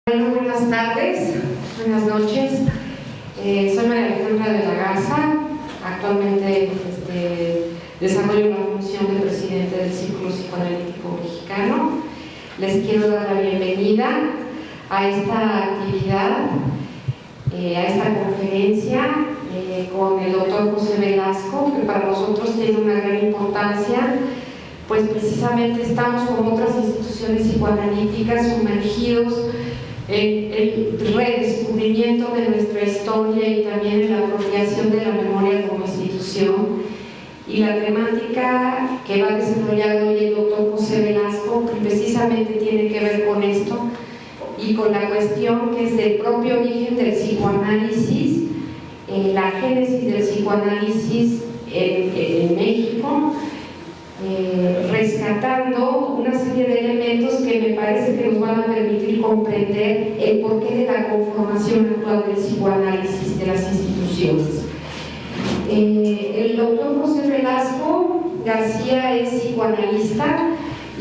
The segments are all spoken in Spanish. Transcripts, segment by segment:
Bueno, buenas tardes, buenas noches. Soy María Alejandra de la Garza. Actualmente desarrollo la función de presidente del Círculo Psicoanalítico Mexicano. Les quiero dar la bienvenida a esta actividad, a esta conferencia con el doctor José Velasco, que para nosotros tiene una gran importancia, pues precisamente estamos con otras instituciones psicoanalíticas sumergidos en el redescubrimiento de nuestra historia y también en la apropiación de la memoria como institución. Y la temática que va a desarrollar hoy el doctor José Velasco precisamente tiene que ver con esto y con la cuestión que es del propio origen del psicoanálisis, la génesis del psicoanálisis en México, rescatando una serie de elementos que me parece que nos van a permitir comprender el porqué de la conformación actual del psicoanálisis de las instituciones. El doctor José Velasco García es psicoanalista,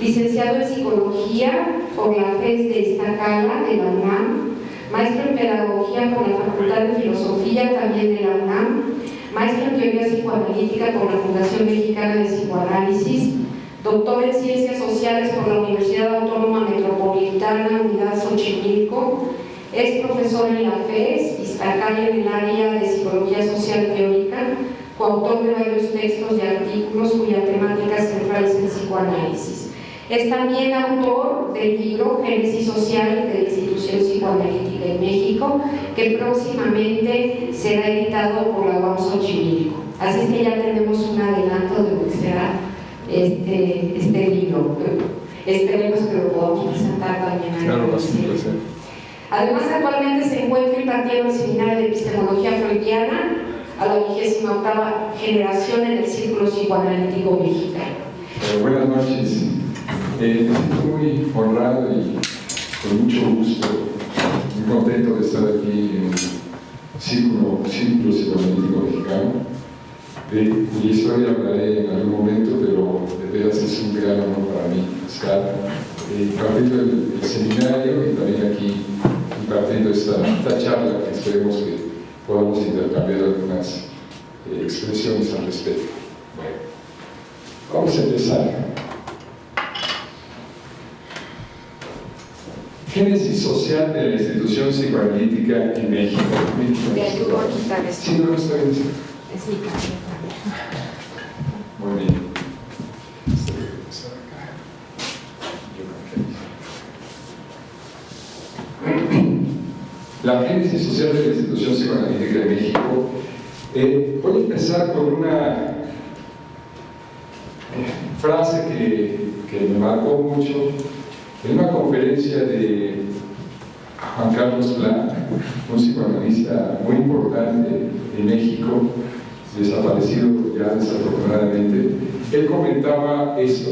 licenciado en psicología por la FES de Iztacala de la UNAM, maestro en pedagogía por la Facultad de Filosofía también de la UNAM, maestro en teoría psicoanalítica por la Fundación Mexicana de Psicoanálisis, doctor en ciencias sociales por la Universidad Autónoma Metropolitana Unidad Xochimilco, es profesor en la FES Iztacala en el área de psicología social teórica, coautor de varios textos y artículos cuya temática central es el psicoanálisis. Es también autor del libro Génesis Social de la Institución Psicoanalítica en México, que próximamente será editado por la UAM Xochimilco. Así es que ya tenemos un adelanto de lo que será este libro. Esperemos que lo podamos presentar también a claro, Además, actualmente se encuentra impartiendo el seminario de epistemología freudiana a la 28ª generación en el Círculo Psicoanalítico Mexicano. Buenas noches. Me siento muy honrado y con mucho gusto, muy contento de estar aquí en el Círculo Psicoanalítico Mexicano. De mi historia hablaré en algún momento, pero de veras es un gran honor para mí estar impartiendo el seminario y también aquí impartiendo esta charla que esperemos que podamos intercambiar algunas expresiones al respecto. Bueno, vamos a empezar. Génesis social de la institución psicoanalítica en México. Te ayudo a quitar esto. Sí, no, está bien. Es mi casa. Muy bien. La génesis social de la institución psicoanalítica de México. Voy a empezar con una frase que me marcó mucho en una conferencia de Juan Carlos Plan, un psicoanalista muy importante en México, desaparecido ya desafortunadamente. Él comentaba esto: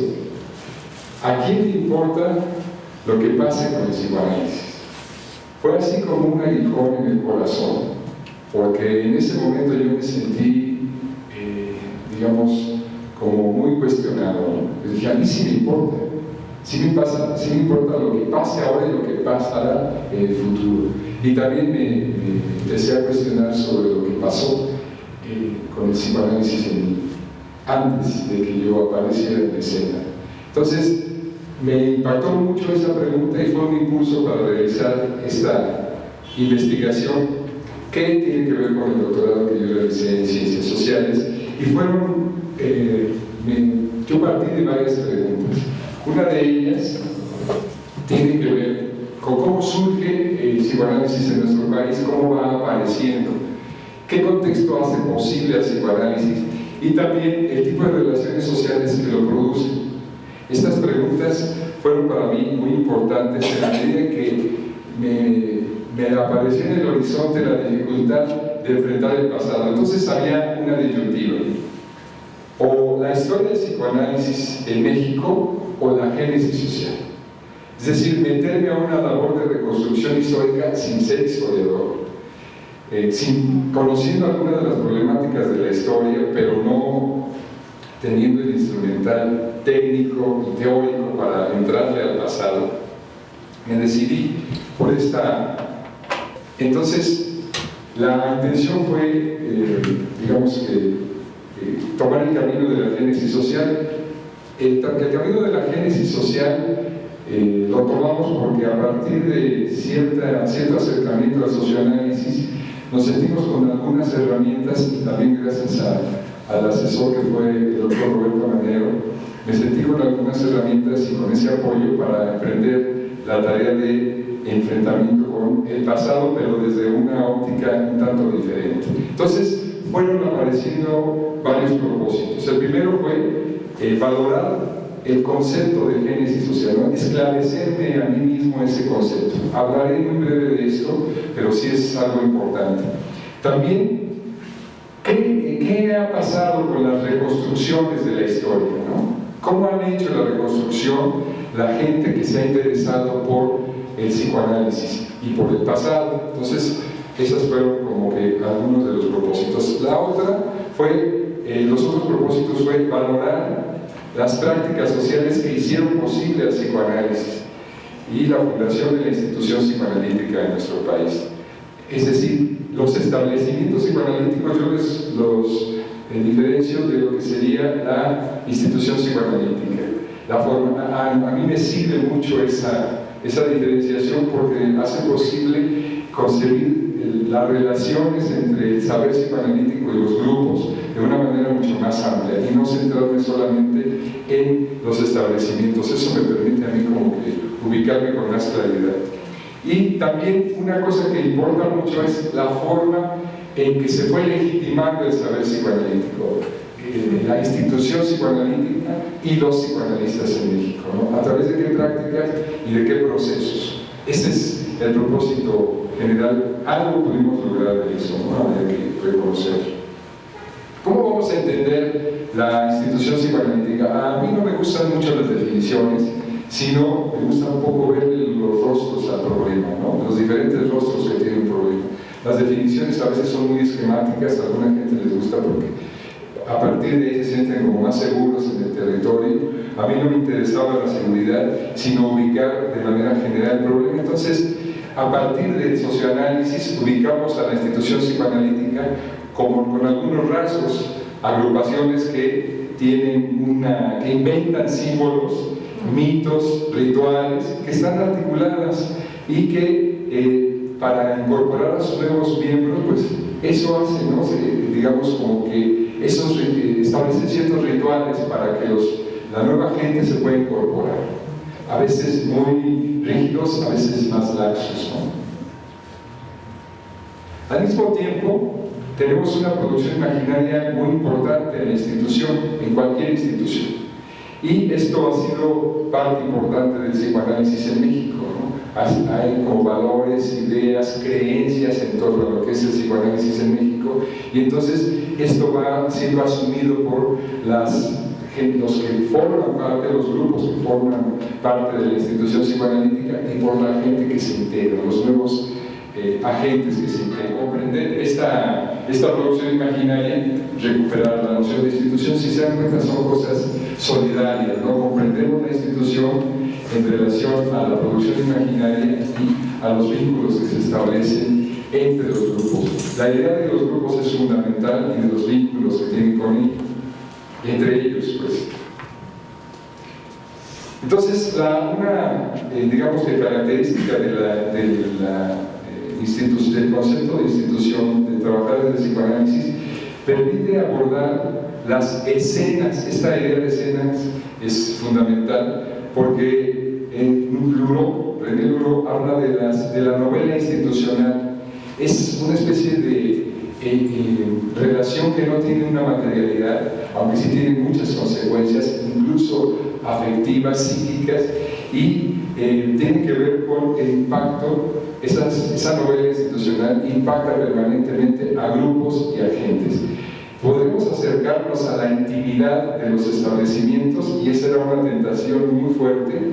¿a quién le importa lo que pase con el psicoanálisis? Fue así como un aguijón en el corazón, porque en ese momento yo me sentí, digamos, como muy cuestionado, ¿no? Dije, a mí sí me importa, sí me importa lo que pase ahora y lo que pasará en el futuro. Y también me empecé a cuestionar sobre lo que pasó con el psicoanálisis en mí, antes de que yo apareciera en la escena. Entonces, me impactó mucho esa pregunta y fue un impulso para realizar esta investigación que tiene que ver con el doctorado que yo realicé en Ciencias Sociales. Y fueron, yo partí de varias preguntas. Una de ellas tiene que ver con cómo surge el psicoanálisis en nuestro país, cómo va apareciendo, qué contexto hace posible al psicoanálisis y también el tipo de relaciones sociales que lo producen. Estas preguntas fueron para mí muy importantes en la medida en que me apareció en el horizonte la dificultad de enfrentar el pasado. Entonces había una disyuntiva: o la historia del psicoanálisis en México o la génesis social. Es decir, meterme a una labor de reconstrucción histórica sin ser historiador, conociendo algunas de las problemáticas de la historia, pero no teniendo el instrumental técnico y teórico para entrarle al pasado. me decidí por esta. Entonces, la intención fue, digamos que, tomar el camino de la génesis social. El camino de la génesis social lo tomamos porque a partir de cierto acercamiento al socioanálisis nos sentimos con algunas herramientas, y también gracias al asesor que fue el doctor Roberto Manero, me sentí con algunas herramientas y con ese apoyo para emprender la tarea de enfrentamiento con el pasado, pero desde una óptica un tanto diferente. Entonces, fueron apareciendo varios propósitos. El primero fue valorar el concepto de génesis social, ¿no? Esclarecerme a mí mismo ese concepto. Hablaré muy breve de esto, pero sí es algo importante. También, ¿qué ha pasado con las reconstrucciones de la historia, ¿no? ¿Cómo han hecho la reconstrucción la gente que se ha interesado por el psicoanálisis y por el pasado? Entonces, esas fueron como que algunos de los propósitos. La otra fue, los otros propósitos fue valorar las prácticas sociales que hicieron posible el psicoanálisis y la fundación de la institución psicoanalítica en nuestro país. Es decir, los establecimientos psicoanalíticos yo los diferencio de lo que sería la institución psicoanalítica. La forma, a mí me sirve mucho esa diferenciación porque hace posible concebir las relaciones entre el saber psicoanalítico y los grupos de una manera mucho más amplia y no centrarme solamente en los establecimientos. Eso me permite a mí como que ubicarme con más claridad. Y también una cosa que importa mucho es la forma en que se fue legitimando el saber psicoanalítico, la institución psicoanalítica y los psicoanalistas en México, ¿no? A través de qué prácticas y de qué procesos. Ese es el propósito general. Algo pudimos lograr de eso, ¿no? Habría que reconocer. ¿Cómo vamos a entender la institución psicoanalítica? A mí no me gustan mucho las definiciones, sino me gusta un poco ver los rostros al problema, ¿no? Los diferentes rostros que tiene un problema. Las definiciones a veces son muy esquemáticas, a alguna gente les gusta porque a partir de ahí se sienten como más seguros en el territorio. A mí no me interesaba la seguridad, sino ubicar de manera general el problema. Entonces, a partir del socioanálisis, ubicamos a la institución psicoanalítica como con algunos rasgos, agrupaciones que que inventan símbolos, mitos, rituales, que están articuladas y que para incorporar a sus nuevos miembros, pues eso hace, ¿no? Digamos como que esos establecen ciertos rituales para que la nueva gente se pueda incorporar. A veces muy rígidos, a veces más laxos, ¿no? Al mismo tiempo, tenemos una producción imaginaria muy importante en la institución, en cualquier institución. Y esto ha sido parte importante del psicoanálisis en México, ¿no? Hay como valores, ideas, creencias en torno a lo que es el psicoanálisis en México, y entonces esto va siendo asumido por los que forman parte, los grupos que forman parte de la institución psicoanalítica y por la gente que se integra, los nuevos agentes que se integran. Comprender esta producción imaginaria, recuperar la noción de institución, si se dan cuenta son cosas solidarias, ¿no? Comprendemos la institución en relación a la producción imaginaria y a los vínculos que se establecen entre los grupos. La idea de los grupos es fundamental y de los vínculos que tienen con ellos, entre ellos, pues. Entonces, digamos que característica del concepto de institución, de trabajar desde el psicoanálisis, permite abordar las escenas. Esta idea de escenas es fundamental porque René Luró habla de la novela institucional. Es una especie de relación que no tiene una materialidad, aunque sí tiene muchas consecuencias, incluso afectivas, psíquicas, y tiene que ver con el impacto. Esa novela institucional impacta permanentemente a grupos y agentes. Podemos acercarnos a la intimidad de los establecimientos, y esa era una tentación muy fuerte,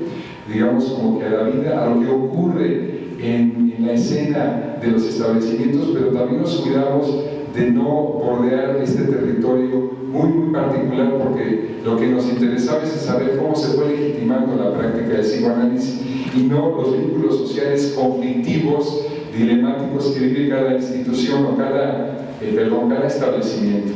digamos, como que a la vida, a lo que ocurre en la escena de los establecimientos, pero también nos cuidamos de no bordear este territorio muy particular, porque lo que nos interesaba es saber cómo se fue legitimando la práctica del psicoanálisis y no los vínculos sociales conflictivos, dilemáticos que vive cada institución o cada establecimiento.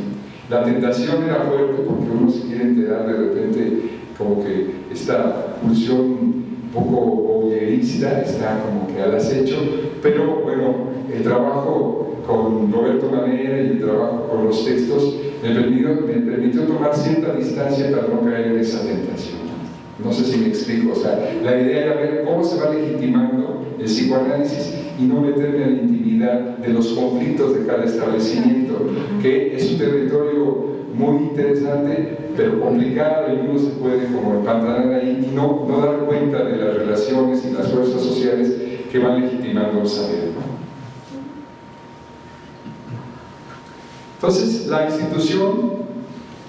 La tentación era fuerte porque uno se quiere enterar de repente como que esta pulsión un poco voyerista está como que al acecho, pero bueno, el trabajo con Roberto Manera y el trabajo con los textos me permitió tomar cierta distancia para no caer en esa tentación. No sé si me explico, o sea, la idea era ver cómo se va legitimando el psicoanálisis y no meterme a la intimidad de los conflictos de cada establecimiento, que es un territorio muy interesante, pero complicado, y uno se puede como empantanar ahí y no dar cuenta de las relaciones y las fuerzas sociales que van legitimando el saber, ¿no? Entonces, la institución,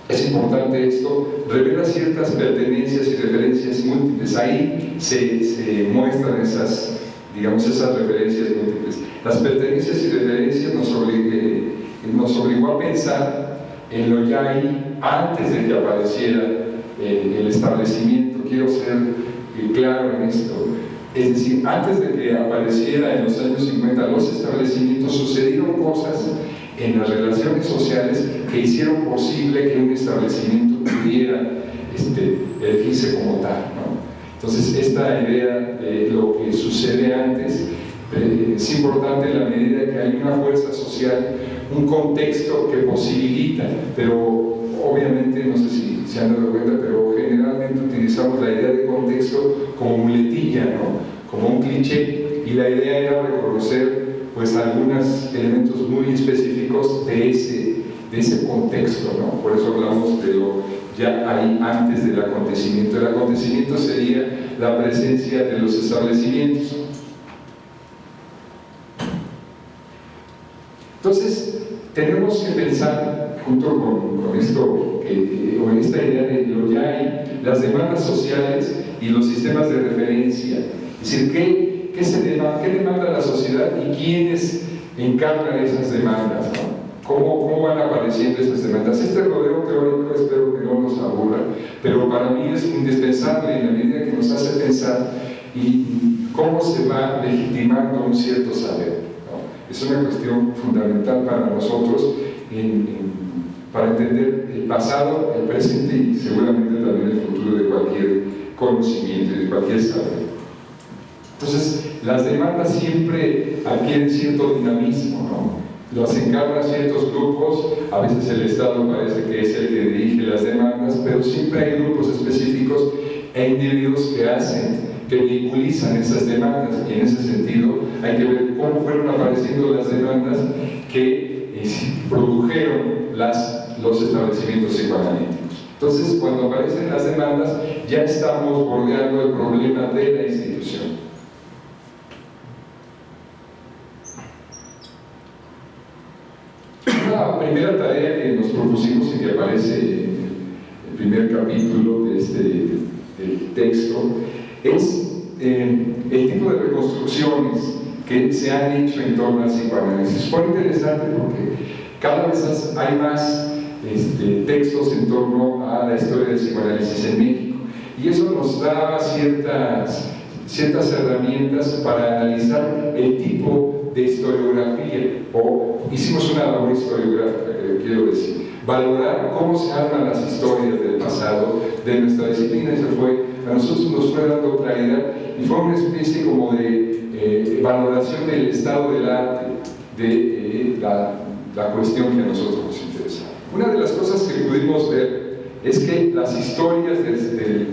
es importante esto, revela ciertas pertenencias y referencias múltiples. Ahí se muestran esas, digamos, esas referencias múltiples. Las pertenencias y referencias nos obligó a pensar en lo ya ahí antes de que apareciera el establecimiento. Quiero ser claro en esto. Es decir, antes de que apareciera en los años 50 los establecimientos, sucedieron cosas en las relaciones sociales que hicieron posible que un establecimiento pudiera elegirse como tal, ¿no? Entonces, esta idea de lo que sucede antes es importante en la medida que hay una fuerza social, un contexto que posibilita, pero obviamente, no sé si se han dado cuenta, pero generalmente utilizamos la idea de contexto como muletilla, ¿no? Como un cliché, y la idea era reconocer pues algunos elementos muy específicos de ese contexto, ¿no? Por eso hablamos de lo ya ahí antes del acontecimiento. El acontecimiento sería la presencia de los establecimientos. Entonces, tenemos que pensar, junto con esto, con esta idea de lo ya hay, las demandas sociales y los sistemas de referencia. Es decir, ¿qué demanda la sociedad y quiénes encarnan esas demandas, ¿no? ¿Cómo van apareciendo esas demandas? Este rodeo teórico espero que no nos aburra, pero para mí es indispensable en la medida que nos hace pensar y cómo se va legitimando un cierto saber, ¿no? Es una cuestión fundamental para nosotros para entender el pasado, el presente y seguramente también el futuro de cualquier conocimiento y de cualquier saber. Entonces, las demandas siempre adquieren cierto dinamismo, ¿no? Las encarnan ciertos grupos, a veces el Estado parece que es el que dirige las demandas, pero siempre hay grupos específicos e individuos que vehiculizan esas demandas, y en ese sentido hay que ver cómo fueron apareciendo las demandas que produjeron los establecimientos psicoanalíticos. Entonces, cuando aparecen las demandas, ya estamos bordeando el problema de la institución. La primera tarea que nos propusimos y que aparece en el primer capítulo de del texto es el tipo de reconstrucciones que se han hecho en torno al psicoanálisis. Fue interesante porque cada vez hay más textos en torno a la historia del psicoanálisis en México, y eso nos da ciertas herramientas para analizar el tipo de historiografía, o hicimos una labor historiográfica, que quiero decir, valorar cómo se arman las historias del pasado de nuestra disciplina. A nosotros nos fue dando claridad y fue una especie como de valoración del estado del arte, de la cuestión que a nosotros nos interesaba. Una de las cosas que pudimos ver es que las historias del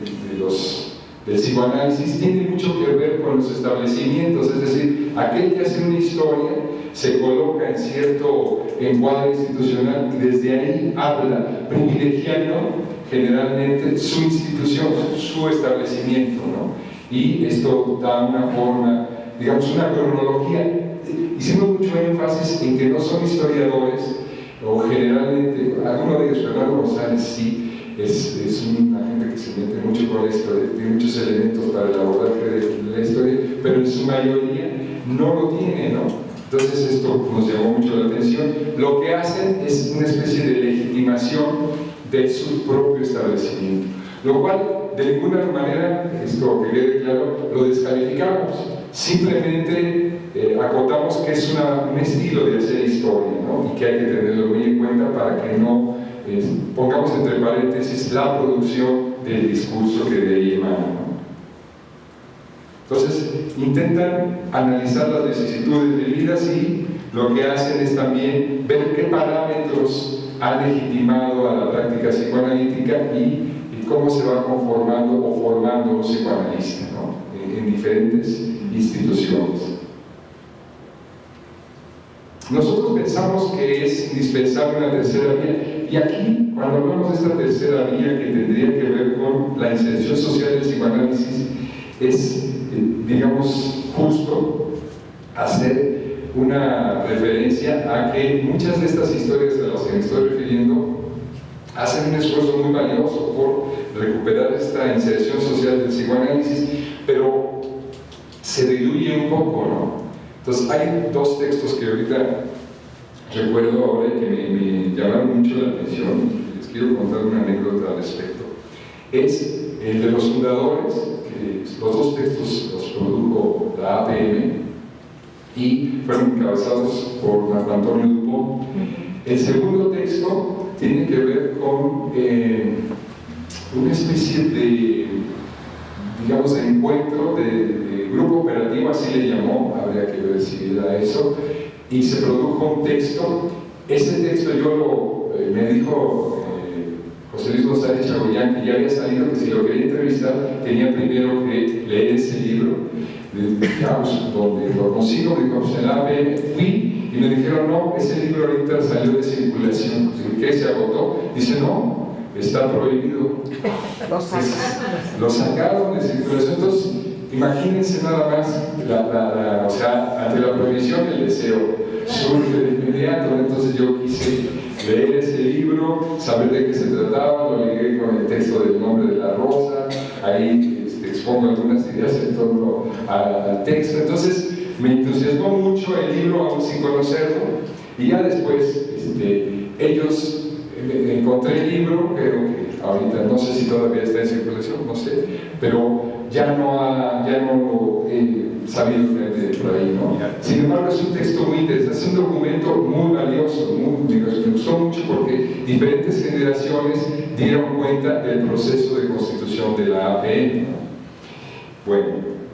psicoanálisis tienen mucho que ver con los establecimientos, es decir, aquel que hace una historia se coloca en cierto encuadre institucional y desde ahí habla, privilegiando generalmente su institución, su establecimiento, ¿no? Y esto da una forma, digamos, una cronología. Hicimos mucho énfasis en que no son historiadores, o generalmente, alguno de ellos, Fernando González, sí, es una gente que se mete mucho con la historia, tiene muchos elementos para el abordaje de la historia, pero en su mayoría no lo tiene, ¿no? Entonces esto nos llamó mucho la atención. Lo que hacen es una especie de legitimación de su propio establecimiento, lo cual de ninguna manera, esto que quede claro, lo descalificamos, simplemente acotamos que es un estilo de hacer historia, ¿no? Y que hay que tenerlo muy en cuenta para que no pongamos entre paréntesis la producción del discurso que de ahí emana, ¿no? Entonces, intentan analizar las vicisitudes vividas y lo que hacen es también ver qué parámetros han legitimado a la práctica psicoanalítica y cómo se va conformando o formando un psicoanalista, ¿no? En diferentes instituciones. Nosotros pensamos que es indispensable una tercera vía, y aquí, cuando hablamos de esta tercera vía que tendría que ver con la inserción social del psicoanálisis, es, digamos, justo hacer una referencia a que muchas de estas historias a las que me estoy refiriendo hacen un esfuerzo muy valioso por recuperar esta inserción social del psicoanálisis, pero se diluye un poco, ¿no? Entonces hay dos textos que ahorita recuerdo ahora y que me llamaron mucho la atención, y les quiero contar una anécdota al respecto. Es el de los fundadores, que los dos textos los produjo la APM y fueron encabezados por Marco Antonio Dupont. El segundo texto tiene que ver con una especie de, digamos, de encuentro, de grupo operativo, así le llamó, habría que ver si era eso, y se produjo un texto. Ese texto me dijo José Luis González Chagoyán, que ya había salido, que si lo quería entrevistar tenía primero que leer ese libro. Digamos, donde lo consigo, digo, pues en la APM fui y me dijeron, no, ese libro ahorita salió de circulación. ¿Qué? ¿Se agotó? Dice, no, está prohibido. Lo sacaron de circulación. Entonces, imagínense nada más, o sea, ante la prohibición el deseo surge de inmediato. Entonces yo quise leer ese libro, saber de qué se trataba, lo ligué con el texto del Nombre de la Rosa, ahí expongo algunas ideas en torno al texto. Entonces me entusiasmó mucho el libro, aún sin conocerlo, y ya después ellos encontré el libro, creo que ahorita no sé si todavía está en circulación, no sé, pero ya no lo he sabido de por ahí, ¿no? Sin embargo, es un texto muy interesante, es un documento muy valioso, me gustó mucho porque diferentes generaciones dieron cuenta del proceso de constitución de la APM, ¿no? Bueno,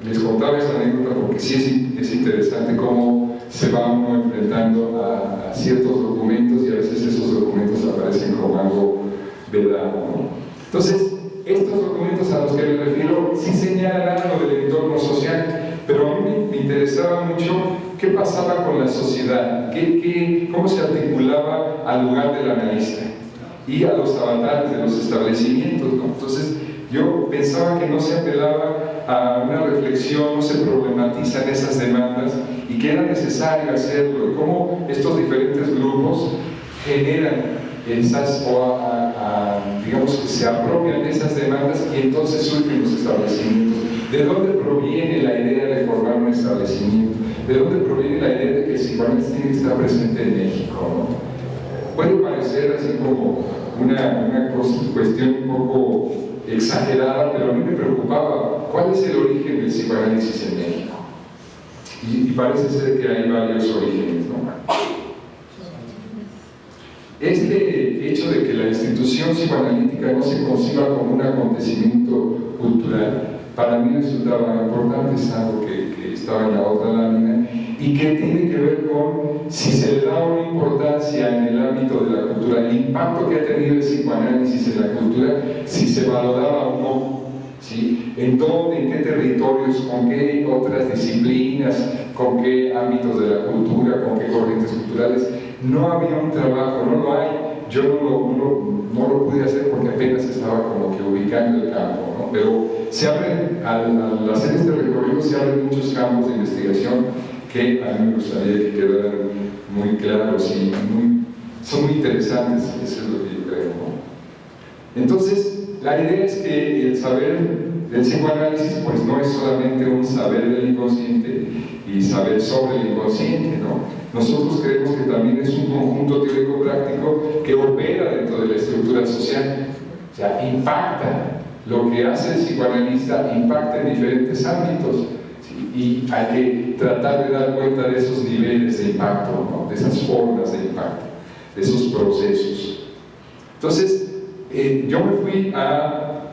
les contaba esta anécdota porque sí es interesante cómo se va uno enfrentando a ciertos documentos y a veces esos documentos aparecen como algo vedado, ¿no? Entonces, estos documentos a los que me refiero sí señalan algo del entorno social, pero a mí me interesaba mucho qué pasaba con la sociedad, cómo se articulaba al lugar del analista y a los avatares de los establecimientos, ¿no? Entonces, yo pensaba que no se apelaba a una reflexión, no se problematizan esas demandas y que era necesario hacerlo, y cómo estos diferentes grupos generan esas, digamos que se apropian de esas demandas y entonces surgen los establecimientos. ¿De dónde proviene la idea de formar un establecimiento? ¿De dónde proviene la idea de que el psicoanálisis tiene que estar presente en México, ¿no? Puede parecer así como una cuestión un poco exagerada, pero a mí me preocupaba cuál es el origen del psicoanálisis en México. Y parece ser que hay varios orígenes, ¿no? Este hecho de que la institución psicoanalítica no se conciba como un acontecimiento cultural, para mí resultaba importante, es algo que estaba en la otra lámina, y que tiene que ver con si se le da una importancia en el ámbito de la cultura, el impacto que ha tenido el psicoanálisis en la cultura, si se valoraba o no, ¿sí? ¿En dónde, en qué territorios, con qué otras disciplinas, con qué ámbitos de la cultura, con qué corrientes culturales? No había un trabajo, no lo hay. Yo no lo pude hacer porque apenas estaba como que ubicando el campo, ¿no? Pero se abren, al hacer este recorrido, se abren muchos campos de investigación que a mí me gustaría que quedaran muy claros y son muy interesantes, eso es lo que yo creo, ¿no? Entonces, la idea es que el saber del psicoanálisis pues no es solamente un saber del inconsciente y saber sobre el inconsciente, ¿no? Nosotros creemos que también es un conjunto teórico-práctico que opera dentro de la estructura social, o sea, impacta. Lo que hace el psicoanalista impacta en diferentes ámbitos, ¿sí? Y hay que tratar de dar cuenta de esos niveles de impacto, ¿no? De esas formas de impacto, de esos procesos. Entonces, yo me fui a,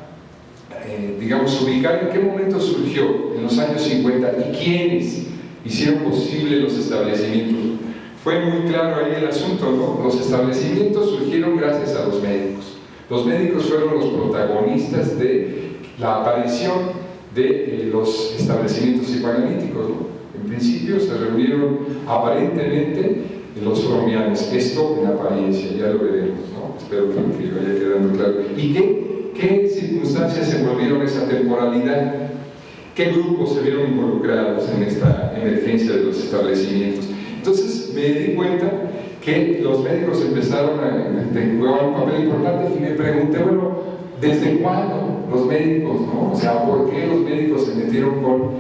digamos, ubicar en qué momento surgió, en los años 50, y quiénes hicieron posible los establecimientos. Fue muy claro ahí el asunto, ¿no? Los establecimientos surgieron gracias a los médicos. Los médicos fueron los protagonistas de la aparición de los establecimientos psicoanalíticos, ¿no? En principio se reunieron aparentemente los freudianos, esto en apariencia, ya lo veremos, ¿no? Espero que vaya quedando claro. ¿Y qué circunstancias se volvieron esa temporalidad? ¿Qué grupos se vieron involucrados en esta emergencia de los establecimientos? Entonces me di cuenta que los médicos empezaron a jugar un papel importante y me pregunté, bueno, ¿desde cuándo los médicos, no? O sea, ¿por qué los médicos se metieron con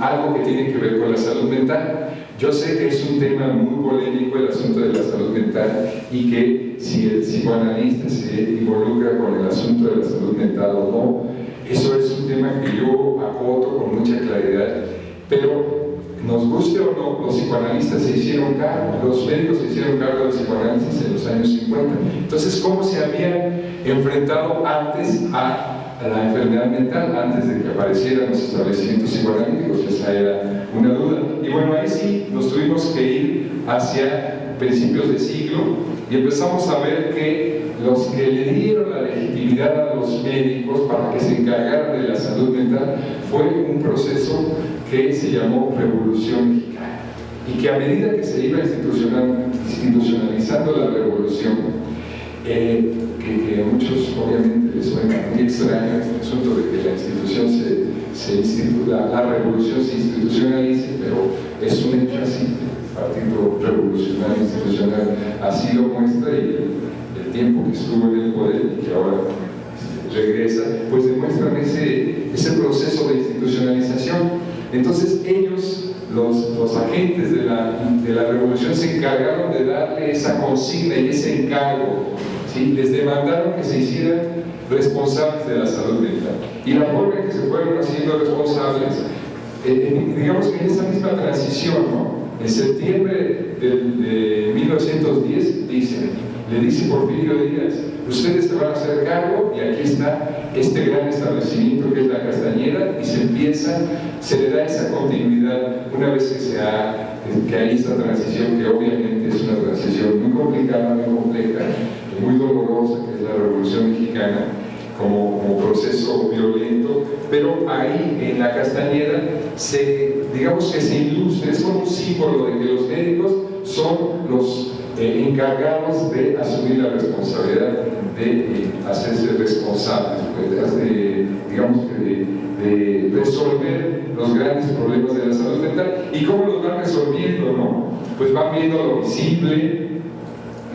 algo que tiene que ver con la salud mental? Yo sé que es un tema muy polémico el asunto de la salud mental y que si el psicoanalista se involucra con el asunto de la salud mental o no, eso es un tema que yo acoto con mucha claridad, pero nos guste o no, los psicoanalistas se hicieron cargo, los médicos se hicieron cargo del psicoanálisis en los años 50. Entonces, ¿cómo se habían enfrentado antes a la enfermedad mental, antes de que aparecieran los establecimientos psicoanalíticos? Esa era una duda. Y bueno, ahí sí nos tuvimos que ir hacia principios de siglo y empezamos a ver que los que le dieron la legitimidad a los médicos para que se encargaran de la salud mental fue un proceso que se llamó Revolución Mexicana, y que a medida que se iba institucionalizando la revolución, que a muchos obviamente les suena muy extraño este asunto de que la institución la revolución se institucionalice, pero es un hecho así. El Partido Revolucionario Institucional así lo muestra, y el tiempo que estuvo en el poder y que ahora regresa, pues demuestran ese proceso de institucionalización. Entonces ellos, los agentes de la revolución, se encargaron de darle esa consigna y ese encargo, ¿sí? Les demandaron que se hicieran responsables de la salud mental, y la forma en que se fueron haciendo responsables, digamos que en esa misma transición, ¿no? En septiembre de 1910 le dice Porfirio Díaz, ustedes se van a hacer cargo, y aquí está este gran establecimiento que es la Castañeda, y se le da esa continuidad una vez que hay esta transición, que obviamente es una transición muy complicada, muy compleja, muy dolorosa, que es la Revolución Mexicana, como proceso violento, pero ahí en la Castañeda digamos que se ilustra, es como un símbolo de que los médicos son los encargados de asumir la responsabilidad, de hacerse responsables, digamos que de resolver los grandes problemas de la salud mental. ¿Y cómo los van resolviendo, no? Pues van viendo lo visible,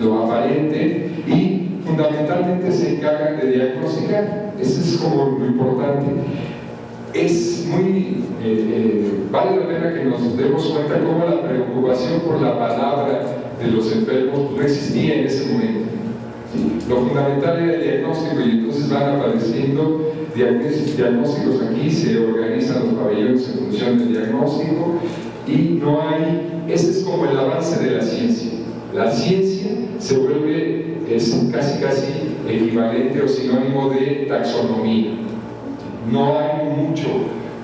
lo aparente, y fundamentalmente se encargan de diagnosticar. Eso es como lo importante. Es muy, vale la pena que nos demos cuenta cómo la preocupación por la palabra de los enfermos no existía en ese momento. ¿Sí? Lo fundamental era el diagnóstico, y entonces van apareciendo diagnósticos aquí, se organizan los pabellones en función del diagnóstico, y no hay, ese es como el avance de la ciencia. La ciencia se vuelve, es casi equivalente o sinónimo de taxonomía. No hay mucho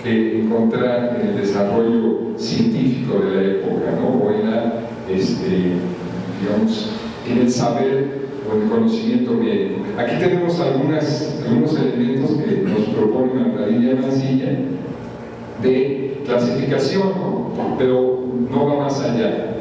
que encontrar en el desarrollo científico de la época, ¿no? O en la, digamos, en el saber o en el conocimiento médico. Aquí tenemos algunos elementos que nos propone Magdalena Mancilla de clasificación, ¿no? Pero no va más allá.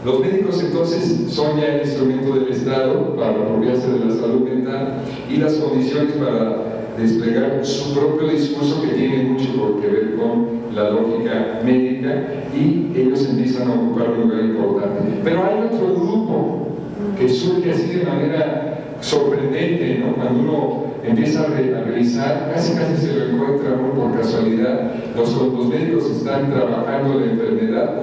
Los médicos entonces son ya el instrumento del Estado para apropiarse de la salud mental y las condiciones para desplegar su propio discurso, que tiene mucho que ver con la lógica médica, y ellos empiezan a ocupar un lugar importante. Pero hay otro grupo que surge así de manera sorprendente, ¿no? Cuando uno empieza a revisar, casi se lo encuentra uno por casualidad. Los médicos están trabajando la enfermedad.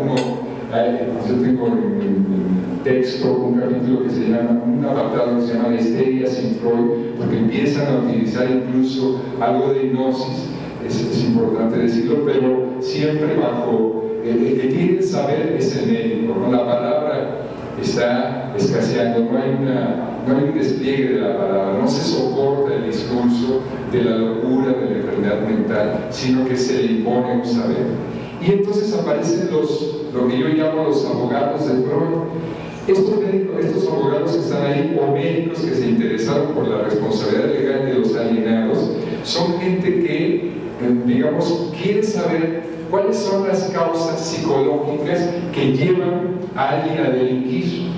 Yo tengo en texto un capítulo que se llama, un apartado que se llama La histeria sin Freud, porque empiezan a utilizar incluso algo de hipnosis. Es importante decirlo, pero siempre bajo el que tiene el saber es el médico, ¿no? La palabra está escaseando, no hay un despliegue de la palabra, no se soporta el discurso de la locura, de la enfermedad mental, sino que se le impone un saber. Y entonces aparecen lo que yo llamo los abogados de Freud. Estos abogados que están ahí, o médicos que se interesaron por la responsabilidad legal de los alienados, son gente que, digamos, quiere saber cuáles son las causas psicológicas que llevan a alguien a delinquir.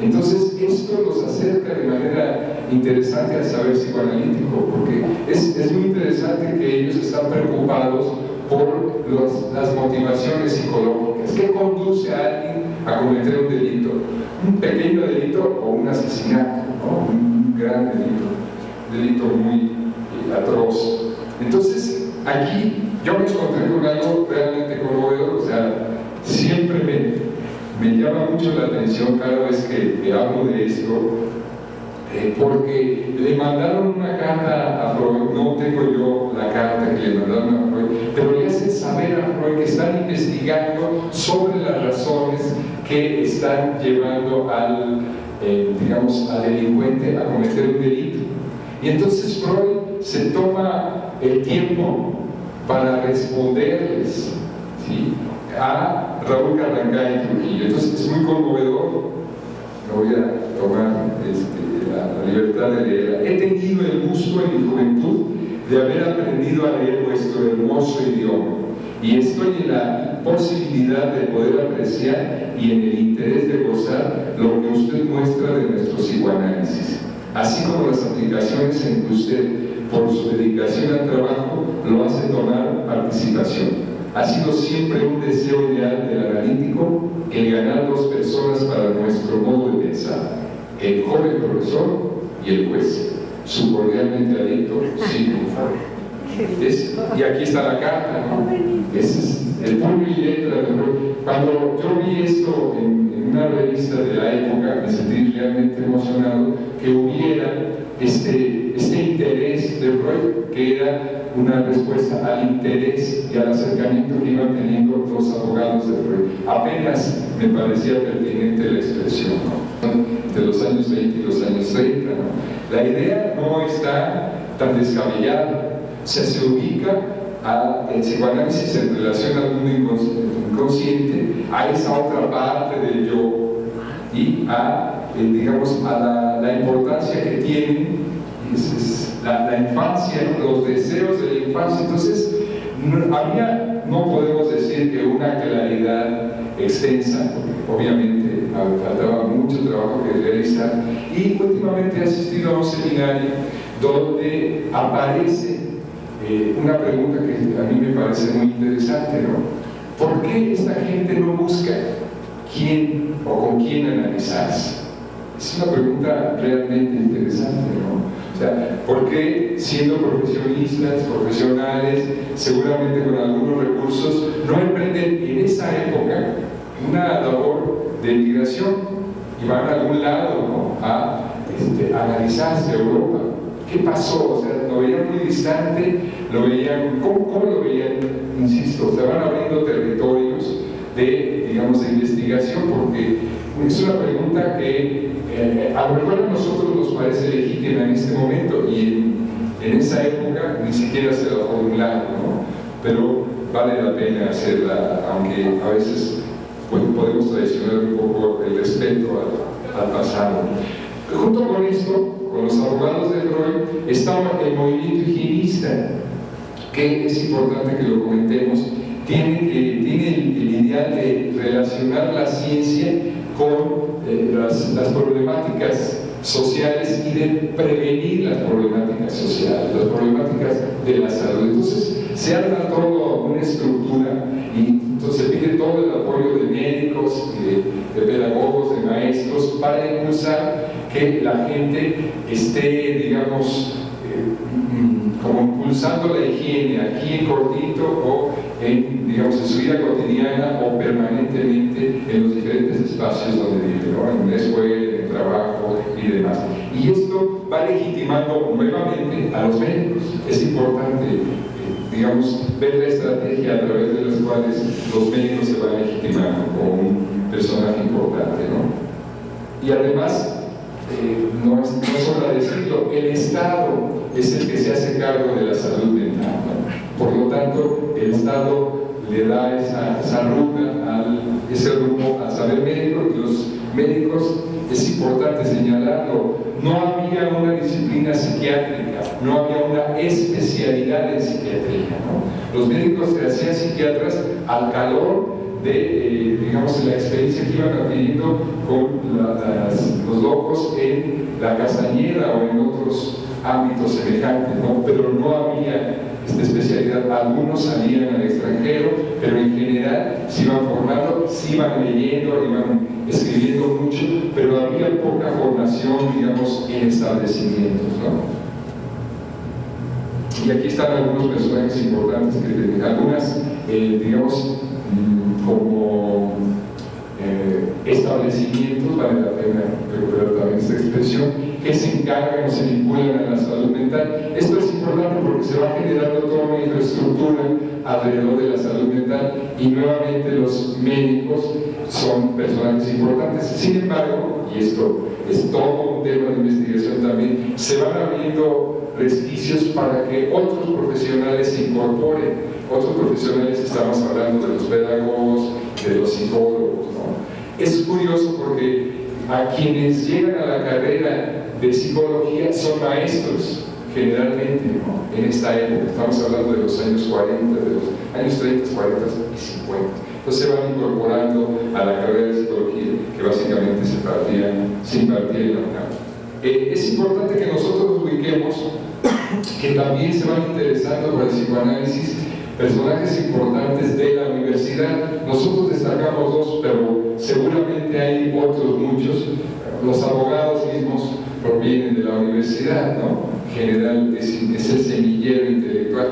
Entonces, esto los acerca de manera interesante al saber psicoanalítico, porque es muy interesante que ellos están preocupados por las motivaciones psicológicas. ¿Qué conduce a alguien a cometer un delito? Un pequeño delito o un asesinato, ¿no? Un gran delito muy atroz. Entonces, aquí yo me encontré con algo realmente conmovedor. O sea, siempre me llama mucho la atención cada vez que hablo de esto, porque le mandaron una carta a Freud. No tengo yo la carta que le mandaron a Freud, pero le hacen saber a Freud que están investigando sobre las razones que están llevando al delincuente a cometer un delito. Y entonces Freud se toma el tiempo para responderles, ¿sí?, a Raúl Carrancay Trujillo. Entonces es muy conmovedor. No voy a tomar la libertad de leerla. He tenido el gusto en mi juventud de haber aprendido a leer vuestro hermoso idioma, y estoy en la posibilidad de poder apreciar y en el interés de gozar lo que usted muestra de nuestro psicoanálisis, así como las aplicaciones en que usted, por su dedicación al trabajo, lo hace tomar participación. Ha sido siempre un deseo ideal del analítico el ganar dos personas para nuestro modo de pensar: el joven profesor y el juez. Su cordialmente adicto, Sigmund Freud. Y aquí está la carta, ¿no? Ese es el puño y letra de Freud. Cuando yo vi esto en una revista de la época, me sentí realmente emocionado que hubiera este interés de Freud, que era una respuesta al interés y al acercamiento que iban teniendo los abogados de Freud. Apenas me parecía pertinente la expresión, ¿no?, entre los años 20 y los años 30, ¿no? La idea no está tan descabellada. O sea, se ubica al psicoanálisis en relación al mundo inconsciente, a esa otra parte del yo, y a la importancia que tienen la infancia, los deseos de la infancia. Entonces, no podemos decir que una claridad extensa, porque obviamente faltaba mucho trabajo que realizar, y últimamente he asistido a un seminario donde aparece una pregunta que a mí me parece muy interesante, ¿no? ¿Por qué esta gente no busca quién o con quién analizarse? Es una pregunta realmente interesante, ¿no? O sea, ¿por qué, siendo profesionistas, profesionales, seguramente con algunos recursos, no emprenden en esa época una labor de migración y van a algún lado, ¿no?, a analizarse a Europa? ¿Qué pasó? O sea, lo veían muy distante, lo veían, ¿cómo lo veían? Insisto, se van abriendo territorios de investigación, porque es una pregunta que a lo mejor a nosotros nos parece legítima en este momento, y en esa época ni siquiera se la formularon, ¿no? Pero vale la pena hacerla, aunque a veces podemos traicionar un poco el respeto al pasado. Junto con esto, con los abogados de Freud, estaba el movimiento higienista, que es importante que lo comentemos. Tiene el ideal de relacionar la ciencia con las problemáticas sociales y de prevenir las problemáticas sociales, las problemáticas de la salud. Entonces se arma toda una estructura, y entonces se pide todo el apoyo de médicos, de pedagogos, de maestros, para impulsar que la gente esté, usando la higiene aquí en cortito o en, digamos, en su vida cotidiana o permanentemente en los diferentes espacios donde vive, ¿no? En la escuela, en el trabajo y demás. Y esto va legitimando nuevamente a los médicos. Es importante, digamos, ver la estrategia a través de las cuales los médicos se van legitimando como un personaje importante, ¿no? Y además, no es solo decirlo, el Estado es el que se hace cargo de la salud mental, ¿no? Por lo tanto, el Estado le da esa ruta, ese rumbo al saber médico, y los médicos, es importante señalarlo, no había una disciplina psiquiátrica, no había una especialidad en psiquiatría, ¿no? Los médicos se hacían psiquiatras al calor de, digamos, la experiencia que iban adquiriendo con los locos en la Castañeda o en otros ámbitos semejantes, ¿no? Pero no había esta especialidad. Algunos salían al extranjero, pero en general se iban formando, se iban leyendo, iban escribiendo mucho, pero había poca formación, digamos, en establecimientos, ¿no? Y aquí están algunos personajes importantes, que algunas, digamos, como establecimientos, vale la pena recuperar también esta expresión, que se encargan o se vinculan a la salud mental. Esto es importante porque se va generando toda una infraestructura alrededor de la salud mental y nuevamente los médicos son personajes importantes. Sin embargo, y esto es todo un tema de investigación también, se van abriendo resquicios para que otros profesionales se incorporen. Otros profesionales, estamos hablando de los pedagogos, de los psicólogos, ¿no? Es curioso porque a quienes llegan a la carrera de psicología son maestros, generalmente, ¿no? En esta época, estamos hablando de los años 40, de los años 30, 40 y 50. Entonces se van incorporando a la carrera de psicología, que básicamente se impartía en la UNAM. Es importante que nosotros ubiquemos que también se van interesando por el psicoanálisis personajes importantes de la universidad. Nosotros destacamos dos, pero seguramente hay otros muchos. Los abogados mismos provienen de la universidad, ¿no? En general es el semillero intelectual.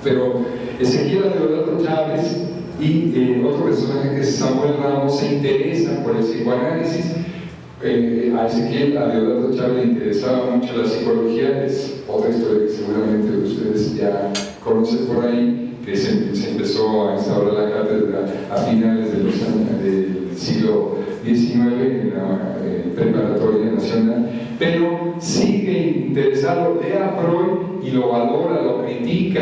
Pero Ezequiel Adeodato Chávez y otro personaje que es Samuel Ramos se interesan por el psicoanálisis. A Ezequiel Adeodato Chávez le interesaba mucho la psicología, es otra historia que seguramente ustedes ya conocen por ahí, que se empezó a instaurar la cátedra a finales de los años del siglo XIX en la preparatoria nacional, pero sigue interesado, lee a Freud y lo valora, lo critica.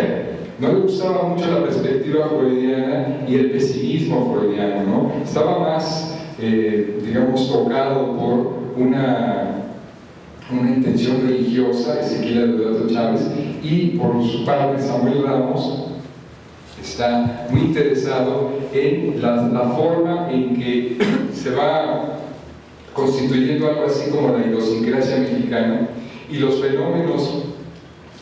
No le gustaba mucho la perspectiva freudiana y el pesimismo freudiano, ¿no? Estaba más digamos, tocado por una intención religiosa, Ezequiel Adeodato Chávez, y por su parte Samuel Ramos está muy interesado en la forma en que se va constituyendo algo así como la idiosincrasia mexicana y los fenómenos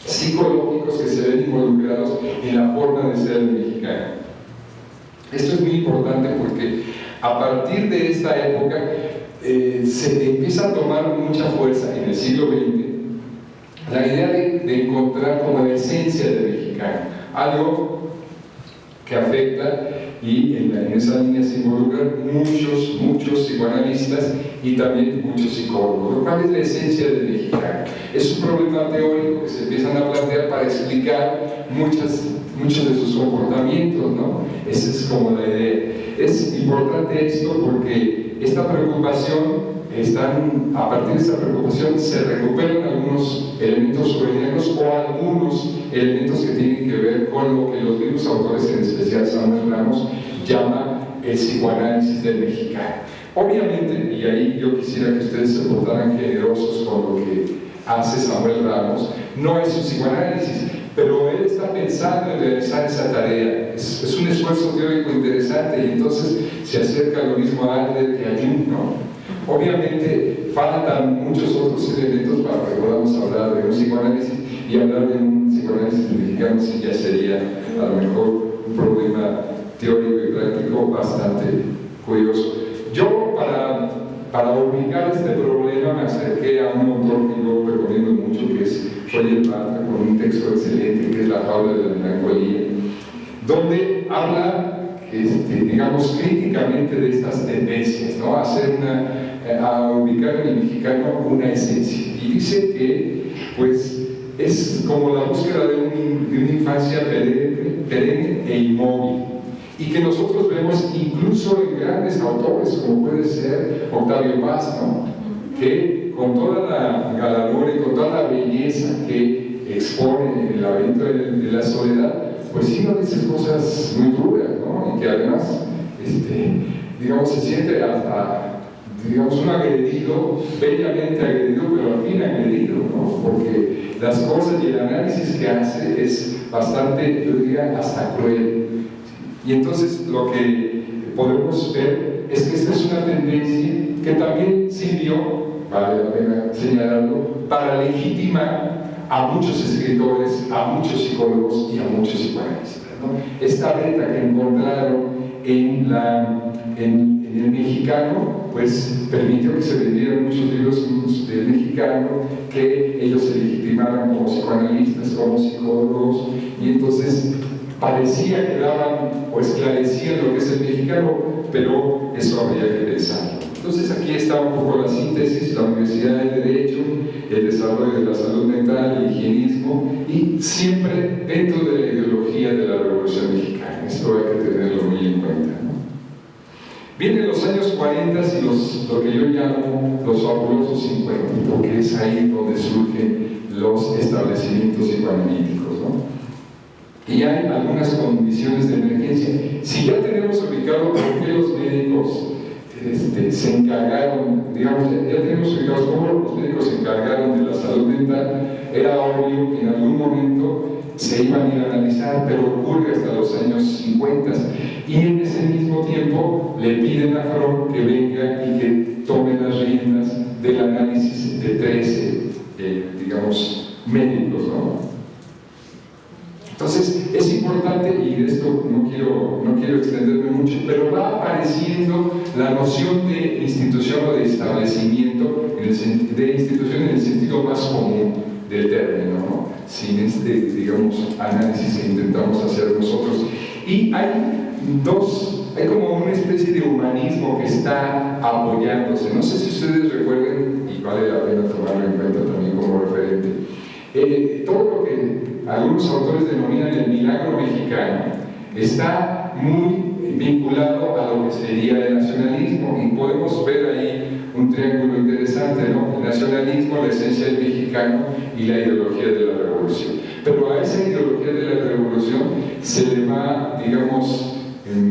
psicológicos que se ven involucrados en la forma de ser mexicana. Esto es muy importante porque a partir de esta época se empieza a tomar mucha fuerza en el siglo XX la idea de encontrar como la esencia del mexicano, algo que afecta, y en esa línea se involucran muchos psicoanalistas y también muchos psicólogos. ¿Cuál es la esencia del mexicano? Es un problema teórico que se empiezan a plantear para explicar muchos de sus comportamientos, ¿no? Esa es como la idea. Es importante esto porque esta preocupación, a partir de esta preocupación se recuperan algunos elementos freudianos o algunos elementos que tienen que ver con lo que los mismos autores, en especial Samuel Ramos, llama el psicoanálisis del mexicano. Obviamente, y ahí yo quisiera que ustedes se portaran generosos con lo que hace Samuel Ramos, no es un psicoanálisis, pero él está pensando en realizar esa tarea. Es un esfuerzo teórico interesante y entonces se acerca lo mismo a Adler que a Jung, ¿no? Obviamente faltan muchos otros elementos para que podamos hablar de un psicoanálisis, y hablar de un psicoanálisis mexicano sí ya sería a lo mejor un problema teórico y práctico bastante curioso. Yo para ubicar este problema me acerqué a un autor que yo recomiendo mucho, que es Roger Bartra, con un texto excelente que es La jaula de la melancolía, donde habla, digamos, críticamente de estas tendencias, ¿no? A ubicar en el mexicano una esencia. Y dice que, pues, es como la búsqueda de una infancia perenne e inmóvil, y que nosotros vemos incluso en grandes autores, como puede ser Octavio Paz, ¿no? Que con toda la galanura y con toda la belleza que expone el laberinto de la soledad, pues sí nos dice cosas muy duras, ¿no? Y que además, digamos, se siente hasta, digamos, un agredido, bellamente agredido, pero al fin agredido, ¿no? Porque las cosas y el análisis que hace es bastante, yo diría, hasta cruel. Y entonces lo que podemos ver es que esta es una tendencia que también sirvió, vale la pena señalarlo, para legitimar a muchos escritores, a muchos psicólogos y a muchos psicoanalistas, ¿no? Esta beta que encontraron en el mexicano, pues permitió que se vendieran muchos libros del mexicano, que ellos se legitimaran como psicoanalistas, como psicólogos, y entonces parecía que daban o esclarecían lo que es el mexicano, pero eso habría que pensar. Entonces aquí está un poco la síntesis: la Universidad de Derecho, el desarrollo de la salud mental, el higienismo, y siempre dentro de la ideología de la Revolución Mexicana. Esto hay que tenerlo muy en cuenta, ¿no? Vienen los años 40 y lo que yo llamo los fabulosos 50, porque es ahí donde surgen los establecimientos psicoanalíticos, ¿no? Y hay algunas condiciones de emergencia. Si ya tenemos ubicado por qué los médicos se encargaron, digamos, ya tenemos ubicado cómo los médicos se encargaron de la salud mental, era obvio que en algún momento se iban a ir a analizar, pero ocurre hasta los años 50. Y en ese mismo tiempo le piden a Freud que venga y que tome las riendas del análisis de 13, digamos, médicos, ¿no? Entonces, es importante, y de esto no quiero extenderme mucho, pero va apareciendo la noción de institución o de establecimiento, de institución en el sentido más común del término, ¿no? Sin digamos, análisis que intentamos hacer nosotros. Y hay como una especie de humanismo que está apoyándose. No sé si ustedes recuerden, y vale la pena tomarlo en cuenta también como referente, todo lo que algunos autores denominan el milagro mexicano está muy vinculado a lo que sería el nacionalismo, y podemos ver ahí un triángulo interesante, ¿no? El nacionalismo, la esencia del mexicano y la ideología de la revolución. Pero a esa ideología de la revolución se le va, digamos,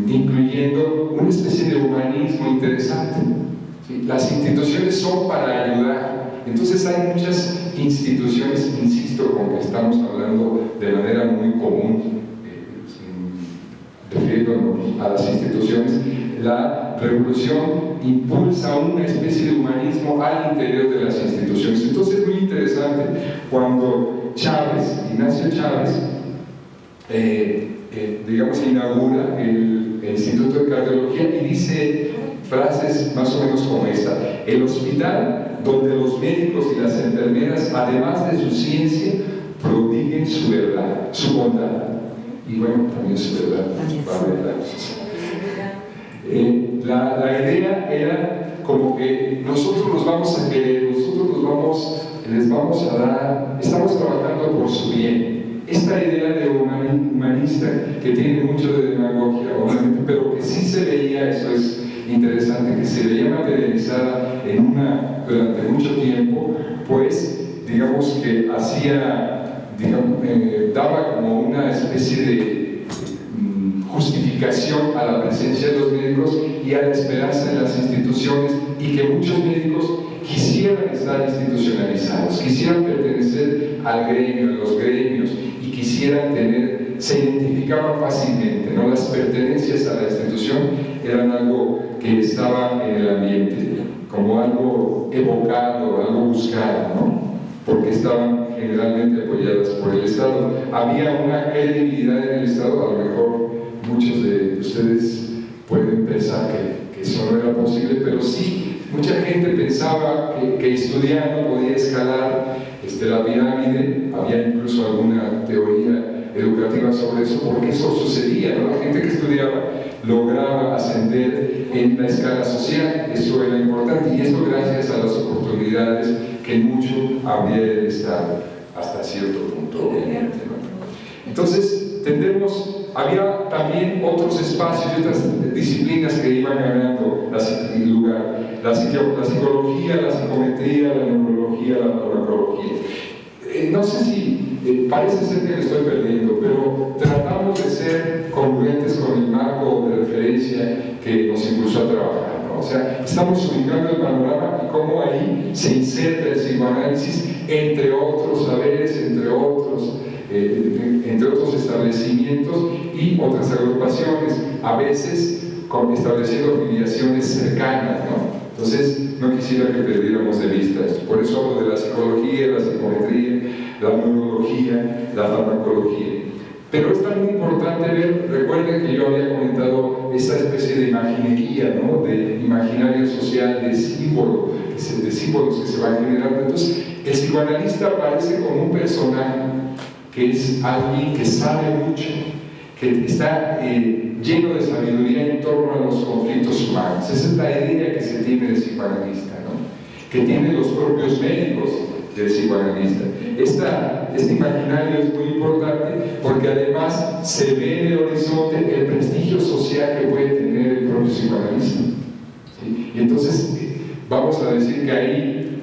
incluyendo una especie de humanismo interesante, ¿sí? Las instituciones son para ayudar. Entonces hay muchas instituciones, insisto, con que estamos hablando de manera muy común, refiriéndonos a las instituciones. La revolución impulsa una especie de humanismo al interior de las instituciones. Entonces es muy interesante cuando Ignacio Chávez, digamos, inaugura el Instituto de Cardiología y dice frases más o menos como esta: el hospital donde los médicos y las enfermeras, además de su ciencia, prodiguen su verdad, su bondad, y bueno, también su verdad, la idea era como que nosotros los vamos a querer, nosotros les vamos a dar, estamos trabajando por su bien. Esta idea de humanista, que tiene mucho de demagogia, obviamente, pero que sí se veía, eso es interesante, que se veía materializada durante mucho tiempo, pues digamos que daba como una especie de justificación a la presencia de los médicos y a la esperanza en las instituciones, y que muchos médicos quisieran estar institucionalizados, quisieran pertenecer al gremio, a los gremios, y quisieran se identificaban fácilmente, ¿no? Las pertenencias a la institución eran algo que estaba en el ambiente, como algo evocado, algo buscado, ¿no? Porque estaban generalmente apoyadas por el Estado. Había una credibilidad en el Estado. A lo mejor muchos de ustedes pueden pensar que eso no era posible, pero sí, mucha gente pensaba que estudiando podía escalar la pirámide había incluso alguna teoría educativa sobre eso, porque eso sucedía, ¿no? La gente que estudiaba lograba ascender en la escala social, eso era importante, y eso gracias a las oportunidades que mucho habría el Estado, hasta cierto punto, obviamente, ¿no? Entonces, había también otros espacios y otras disciplinas que iban ganando lugar, la psicología, la psicometría, la neurología, la farmacología. No sé si parece ser que me estoy perdiendo, pero tratamos de ser congruentes con el marco de referencia que nos impulsó a trabajar, ¿no? O sea, estamos ubicando el panorama y cómo ahí se inserta el psicoanálisis entre otros saberes, entre otros establecimientos y otras agrupaciones, a veces estableciendo afiliaciones cercanas, ¿no? Entonces, no quisiera que perdiéramos de vista esto. Por eso hablo de la psicología, la psicometría, la neurología, la farmacología. Pero es tan importante ver, recuerden que yo había comentado esta especie de imaginería, ¿no? De imaginario social, de símbolos que se van generando. Entonces, el psicoanalista aparece como un personaje que es alguien que sabe mucho, que está lleno de sabiduría en torno a los conflictos humanos. Esa es la idea que se tiene del psicoanalista, ¿no? Que tiene los propios médicos del psicoanalista. Este imaginario es muy importante porque además se ve en el horizonte el prestigio social que puede tener el propio psicoanalista, ¿sí? Y entonces vamos a decir que ahí,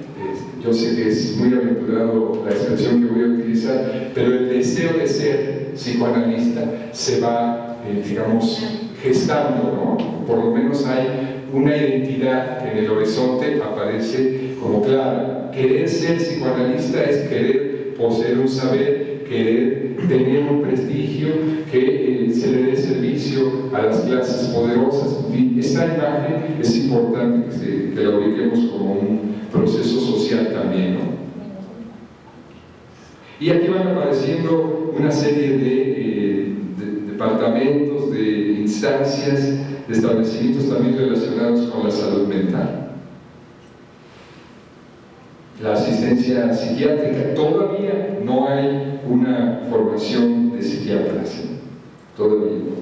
yo sé que es muy aventurado la expresión que voy a utilizar, pero el deseo de ser psicoanalista se va, digamos, gestando, ¿no? Por lo menos hay una identidad que en el horizonte aparece como clara. Querer ser psicoanalista es querer poseer un saber, querer tener un prestigio, que se le dé servicio a las clases poderosas. En fin, esta imagen es importante que la ubiquemos como un proceso social también, ¿no? Y aquí van apareciendo una serie de departamentos, de instancias, de establecimientos también relacionados con la salud mental. La asistencia psiquiátrica, todavía no hay una formación de psiquiatras, ¿sí? Todavía no.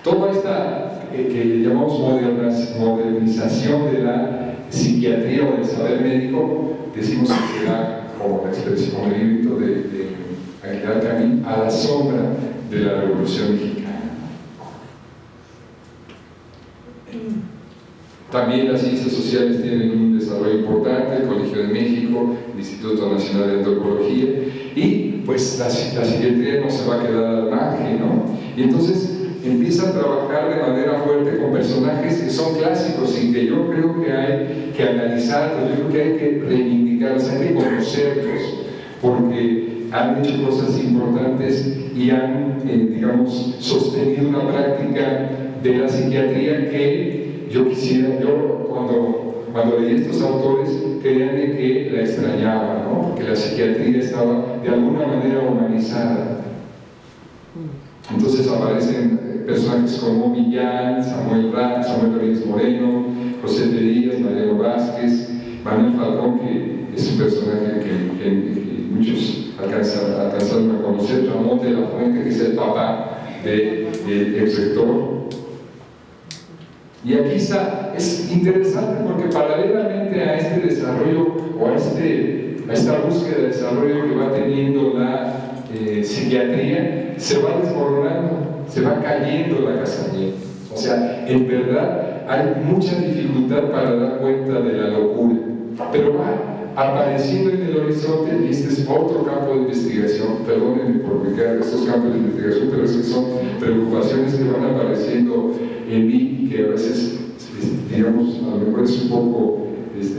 Toda esta que llamamos modernización de la psiquiatría o del saber médico, decimos que se da, como la expresión, como el grito de Aguilar Camín, a la sombra de la Revolución Mexicana. También las ciencias sociales tienen un desarrollo importante, el Colegio de México, el Instituto Nacional de Antropología, y pues la psiquiatría no se va a quedar al margen, ¿no? Y entonces empieza a trabajar de manera fuerte con personajes que son clásicos y que yo creo que hay que analizarlos, yo creo que hay que reivindicarlos, hay que conocerlos, porque han hecho cosas importantes y han, digamos, sostenido una práctica de la psiquiatría que yo cuando leí estos autores, créanme que la extrañaba, ¿no? Porque la psiquiatría estaba de alguna manera humanizada. Entonces aparecen personajes como Millán, Samuel Rodríguez Moreno, José de Díaz, Mariano Vázquez, Manuel Falcón, que es un personaje que muchos alcanzaron a conocer, Ramón de la Fuente, que es el papá del exrector. Y aquí es interesante porque paralelamente a este desarrollo o a esta búsqueda de desarrollo que va teniendo la psiquiatría, se va desmoronando, se va cayendo la Castañeda. O sea, en verdad hay mucha dificultad para dar cuenta de la locura, pero va apareciendo en el horizonte, y este es otro campo de investigación, perdónenme por ubicar estos campos de investigación, pero es que son preocupaciones que van apareciendo en mí y que a veces, digamos, a lo mejor es un poco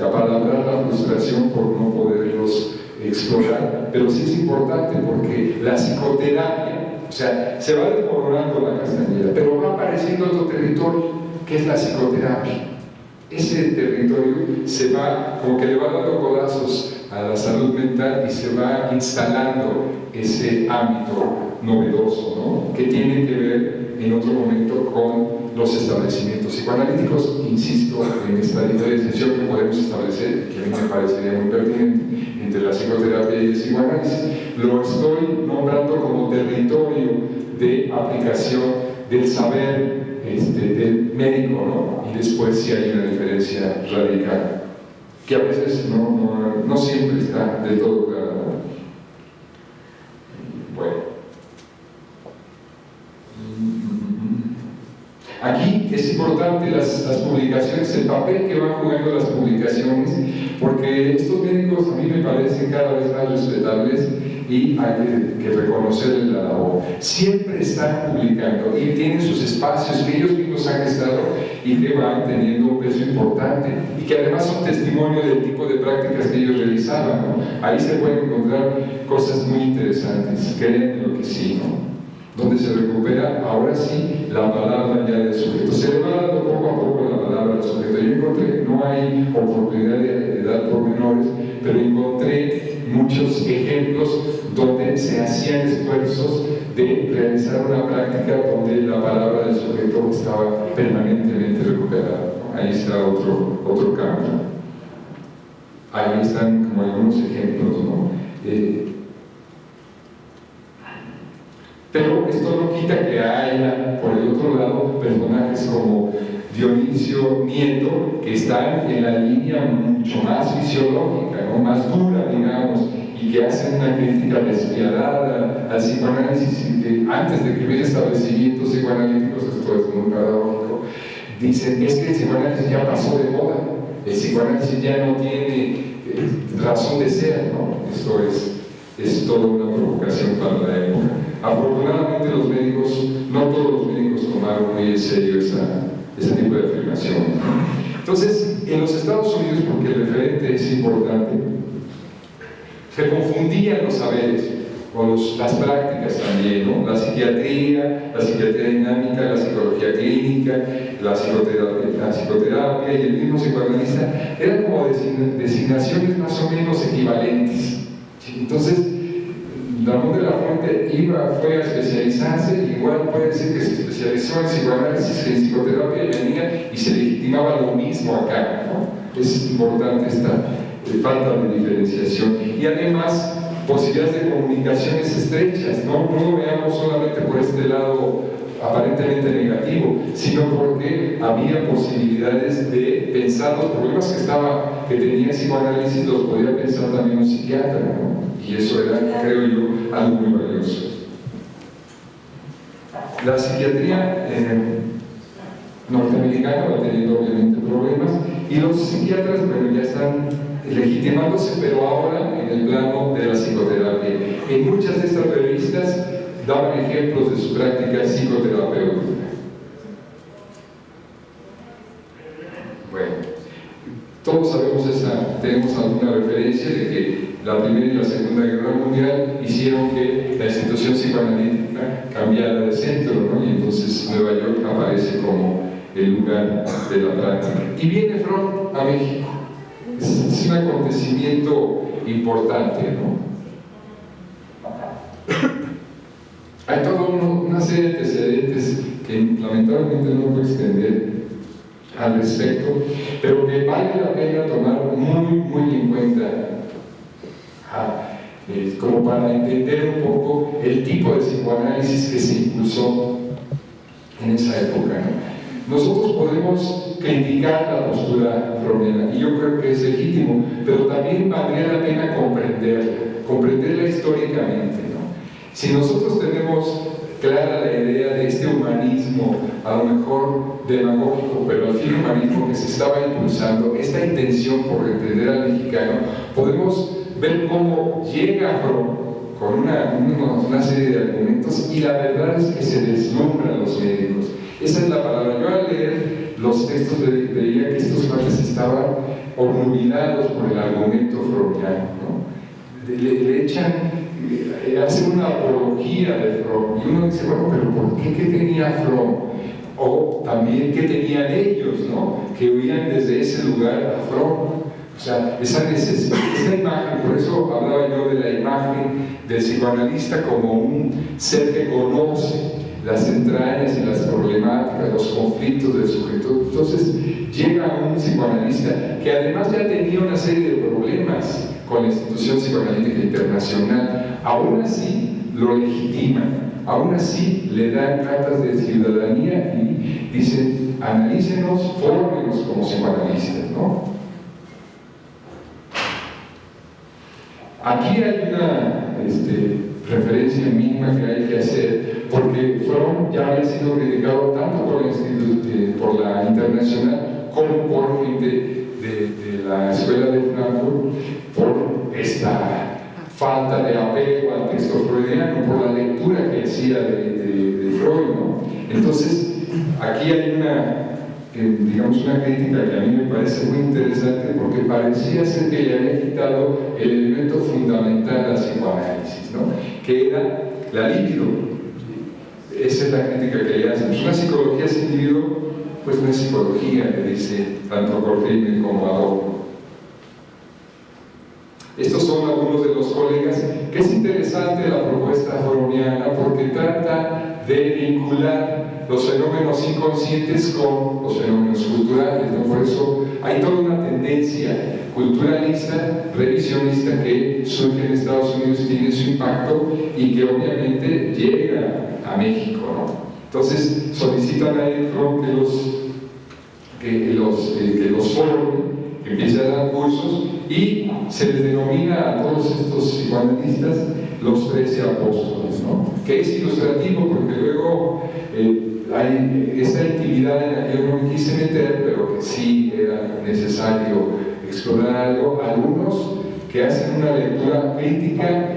apalabrar la frustración por no poderlos explorar, pero sí es importante porque la psicoterapia, o sea, se va desmoronando la Castañeda, pero va apareciendo otro territorio que es la psicoterapia. Ese territorio se va, como que le va dando codazos a la salud mental y se va instalando ese ámbito novedoso, ¿no? Que tiene que ver en otro momento con los establecimientos psicoanalíticos. Insisto en esta diferenciación que podemos establecer, que a mí me parecería muy pertinente, entre la psicoterapia y el psicoanálisis. Lo estoy nombrando como territorio de aplicación del saber del médico, ¿no? Y después sí hay una diferencia radical, que a veces no siempre está del todo clara. Bueno. Aquí es importante las publicaciones, el papel que van jugando las publicaciones, porque estos médicos a mí me parecen cada vez más respetables y hay que reconocerles la labor. Siempre están publicando y tienen sus espacios que ellos mismos han gestado y que van teniendo un peso importante y que además son testimonio del tipo de prácticas que ellos realizaban, ¿no? Ahí se pueden encontrar cosas muy interesantes, créanme lo que sí, ¿no? Donde se recupera ahora sí la palabra ya del sujeto. Se le va dando poco a poco la palabra al sujeto. Yo encontré, no hay oportunidad de dar pormenores, pero encontré muchos ejemplos donde se hacían esfuerzos de realizar una práctica donde la palabra del sujeto estaba permanentemente recuperada, ¿no? Ahí está otro campo. Ahí están como algunos ejemplos, ¿no? Pero esto no quita que haya, por el otro lado, personajes como Dionisio Nieto, que están en la línea mucho más fisiológica, ¿no? Más dura, digamos, y que hacen una crítica despiadada al psicoanálisis, y que antes de que hubiera establecimientos psicoanalíticos, esto es muy paradójico, dicen, es que el psicoanálisis ya pasó de moda, el psicoanálisis ya no tiene razón de ser, ¿no? Esto es toda una provocación para la época. Afortunadamente los médicos, no todos los médicos tomaron muy en serio ese tipo de afirmación. Entonces, en los Estados Unidos, porque el referente es importante, se confundían los saberes con las prácticas también, ¿no? La psiquiatría dinámica, la psicología clínica, la psicoterapia y el mismo psicoanalista eran como designaciones más o menos equivalentes. ¿Sí? Entonces, Ramón de la Fuente fue a especializarse, igual puede decir que se especializó en psicoanálisis, en psicoterapia, y venía y se legitimaba lo mismo acá, ¿no? Es importante esta falta de diferenciación. Y además, posibilidades de comunicaciones estrechas, ¿no? No lo veamos solamente por este lado aparentemente negativo, sino porque había posibilidades de pensar los problemas que tenía el psicoanálisis, los podía pensar también un psiquiatra, ¿no? Y eso era, creo yo, algo muy valioso. La psiquiatría norteamericana va teniendo obviamente problemas, y los psiquiatras, bueno, ya están legitimándose, pero ahora en el plano de la psicoterapia. En muchas de estas revistas daban ejemplos de su práctica psicoterapéutica. Bueno, todos sabemos tenemos alguna referencia de que la Primera y la Segunda Guerra Mundial hicieron que la institución psicoanalítica cambiara de centro, ¿no? Y entonces Nueva York aparece como el lugar de la práctica. Y viene Freud a México. Es un acontecimiento importante, ¿no? Hay toda una serie de antecedentes que lamentablemente no puedo extender al respecto, pero que vale la pena tomar muy en cuenta, como para entender un poco el tipo de psicoanálisis que se impulsó en esa época, ¿no? Nosotros podemos criticar la postura freudiana, y yo creo que es legítimo, pero también valdría la pena comprenderla históricamente, ¿no? Si nosotros tenemos clara la idea de este humanismo, a lo mejor demagógico, pero al fin humanismo que se estaba impulsando, esta intención por entender al mexicano, podemos ver cómo llega Freud con una serie de argumentos, y la verdad es que se deslumbran los médicos. Esa es la palabra. Yo al leer los textos veía que estos padres estaban obnubilados por el argumento freudiano, ¿no? Le echan, hacen una apología de Freud, y uno dice, bueno, pero ¿por qué? ¿Qué tenía Freud? O también, ¿qué tenían ellos, ¿no? Que huían desde ese lugar a Freud. O sea, esa imagen, por eso hablaba yo de la imagen del psicoanalista como un ser que conoce las entrañas y las problemáticas, los conflictos del sujeto. Entonces llega un psicoanalista que además ya tenía una serie de problemas con la institución psicoanalítica internacional, aún así lo legitima, aún así le dan cartas de ciudadanía y dicen: analícenos, fórmenos como psicoanalistas, ¿no? Aquí hay una referencia mínima que hay que hacer, porque Fromm ya había sido criticado tanto por la internacional como por gente de la escuela de Frankfurt por esta falta de apego al texto freudiano, por la lectura que hacía de Freud, ¿no? Entonces, aquí hay digamos una crítica que a mí me parece muy interesante, porque parecía ser que le había quitado el elemento fundamental al psicoanálisis, ¿no? Que era la libido. Esa es la crítica que le hacen. Una psicología sin libido, pues no es psicología, le dice tanto Cortine como Adorno. Estos son algunos de los colegas, que es interesante la propuesta freudiana porque trata de vincular los fenómenos inconscientes con los fenómenos culturales, ¿no? Por eso hay toda una tendencia culturalista, revisionista, que surge en Estados Unidos y tiene su impacto y que obviamente llega a México, ¿no? Entonces solicitan a Fromm que los forme, que empiece a dar cursos, y se les denomina a todos estos psicoanalistas los 13 apóstoles, ¿no? Que es ilustrativo porque luego hay esa intimidad en la que yo no me quise meter, pero que sí era necesario explorar algo. Algunos que hacen una lectura crítica,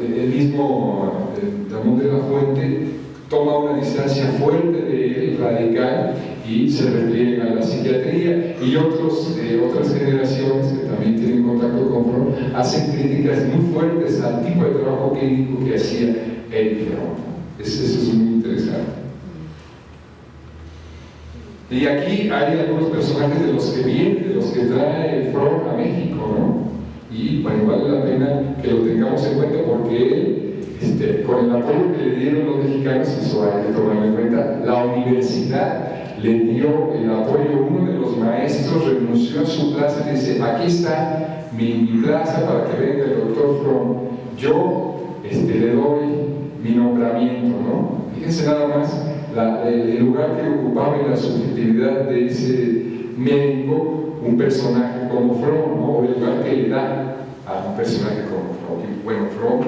el mismo Ramón de la Fuente toma una distancia fuerte de él, radical, y se repliega a la psiquiatría, y otras generaciones que también tienen contacto con Fromm hacen críticas muy fuertes al tipo de trabajo clínico que hacía Fromm. Eso es muy interesante. Y aquí hay algunos personajes de los que vienen, de los que trae Fromm a México, ¿no? Y bueno, vale la pena que lo tengamos en cuenta porque él, con el apoyo que le dieron los mexicanos, eso hay que tomarlo en cuenta, la universidad le dio el apoyo. Uno de los maestros renunció a su plaza y dice: aquí está mi plaza para que venga el doctor Fromm, yo le doy mi nombramiento, ¿no? Fíjense nada más el lugar que ocupaba en la subjetividad de ese médico un personaje como Fromm, ¿no? O el lugar que le da a un personaje como Fromm. Y bueno, Fromm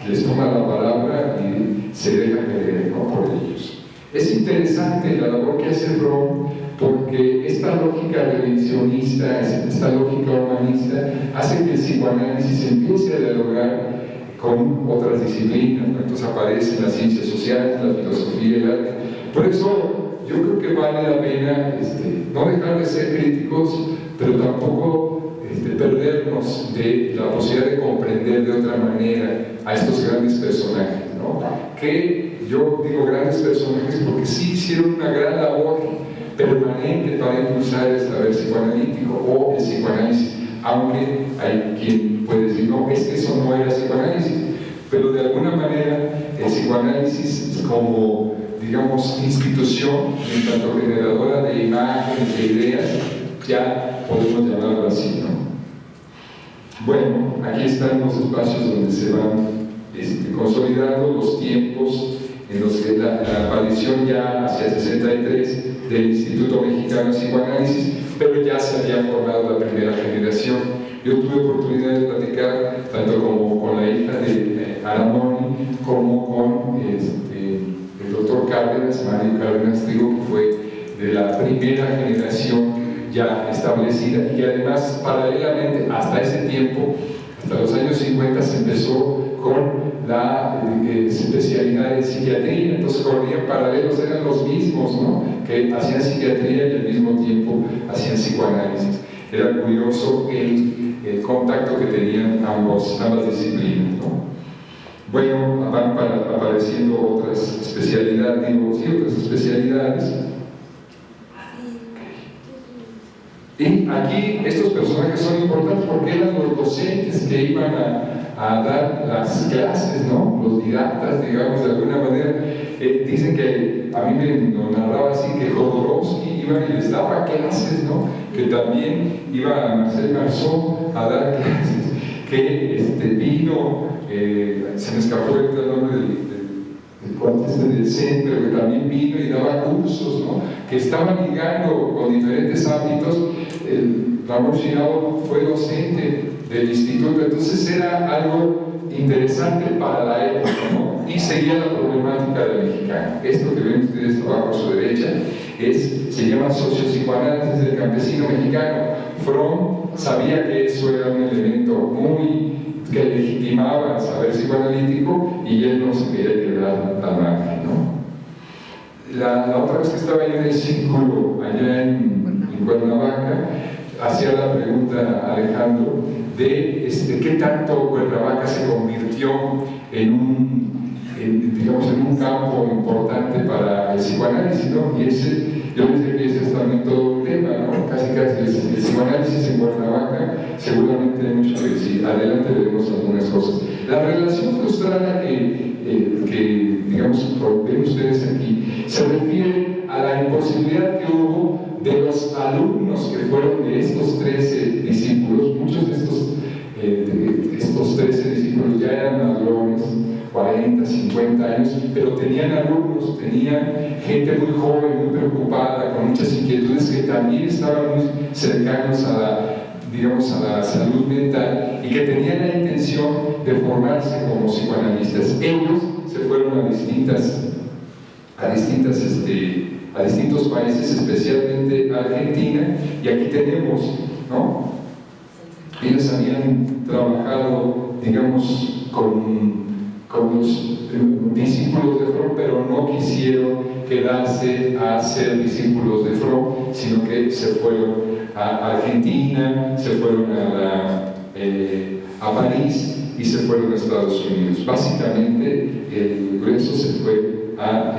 les toma la palabra y se deja querer, ¿no? Por ellos. Es interesante la labor que hace Fromm, porque esta lógica redencionista, esta lógica humanista, hace que el psicoanálisis empiece a dialogar con otras disciplinas, ¿no? Entonces aparecen las ciencias sociales, la filosofía, el arte. Por eso yo creo que vale la pena no dejar de ser críticos, pero tampoco perdernos de la posibilidad de comprender de otra manera a estos grandes personajes, ¿no? Que yo digo grandes personajes porque sí hicieron una gran labor permanente para impulsar el saber psicoanalítico o el psicoanálisis, aunque hay quien puede decir: no, es que eso no era psicoanálisis, pero de alguna manera el psicoanálisis como, digamos, institución, en tanto generadora de imágenes, de ideas, ya podemos llamarlo así, ¿no? Bueno, aquí están los espacios donde se van consolidando los tiempos en los que la aparición ya hacia 63 del Instituto Mexicano de Psicoanálisis, pero ya se había formado la primera generación. Yo tuve oportunidad de platicar tanto como con la hija de Aramoni como con el doctor Cárdenas, Mario Cárdenas Trigo, que fue de la primera generación ya establecida y que además paralelamente hasta ese tiempo, hasta los años 50, se empezó con la especialidad en psiquiatría. Entonces corrían paralelos, eran los mismos, ¿no? Que hacían psiquiatría y al mismo tiempo hacían psicoanálisis. Era curioso el contacto que tenían ambas disciplinas, ¿no? Bueno, van apareciendo otras especialidades, otras especialidades. Y Y aquí estos personajes son importantes porque eran los docentes que iban a dar las clases, ¿no? Los didactas, digamos, de alguna manera. Dicen que, a mí me lo narraba así, que Jodorowsky iba y les daba clases, ¿no? Que también iba a Marcel Marceau a dar clases, que vino, se me escapó el nombre del centro, pero que también vino y daba cursos, ¿no? Que estaban ligando con diferentes ámbitos. Ramón Girao fue docente del instituto, entonces era algo interesante para la época, ¿no? Y seguía la problemática del mexicano. Esto que ven ustedes abajo a su derecha se llama sociopsicoanálisis del campesino mexicano. Fromm sabía que eso era un elemento que legitimaba el saber psicoanalítico y él no se quería quedar al margen, ¿no? La otra vez que estaba yo en el círculo allá en Cuernavaca, hacía la pregunta a Alejandro de qué tanto Cuernavaca se convirtió en un campo importante para el psicoanálisis, ¿no? Y yo les decía que ese es también todo un tema, ¿no? Casi el psicoanálisis en Cuernavaca, seguramente hay mucho que decir. Adelante veremos algunas cosas. La relación frustrada que digamos, ven ustedes aquí, se refiere a la imposibilidad que hubo de los alumnos que fueron de estos 13 discípulos. Muchos de estos 13 discípulos ya eran madrones, 40, 50 años, pero tenían alumnos, tenían gente muy joven, muy preocupada, con muchas inquietudes, que también estaban muy cercanos a la salud mental y que tenían la intención de formarse como psicoanalistas. Ellos se fueron a distintos países, especialmente a Argentina, y aquí tenemos, ¿no? Ellos habían trabajado, digamos, con los discípulos de Fromm, pero no quisieron quedarse a ser discípulos de Fromm, sino que se fueron a Argentina, se fueron a París y se fueron a Estados Unidos. Básicamente, el grueso se fue a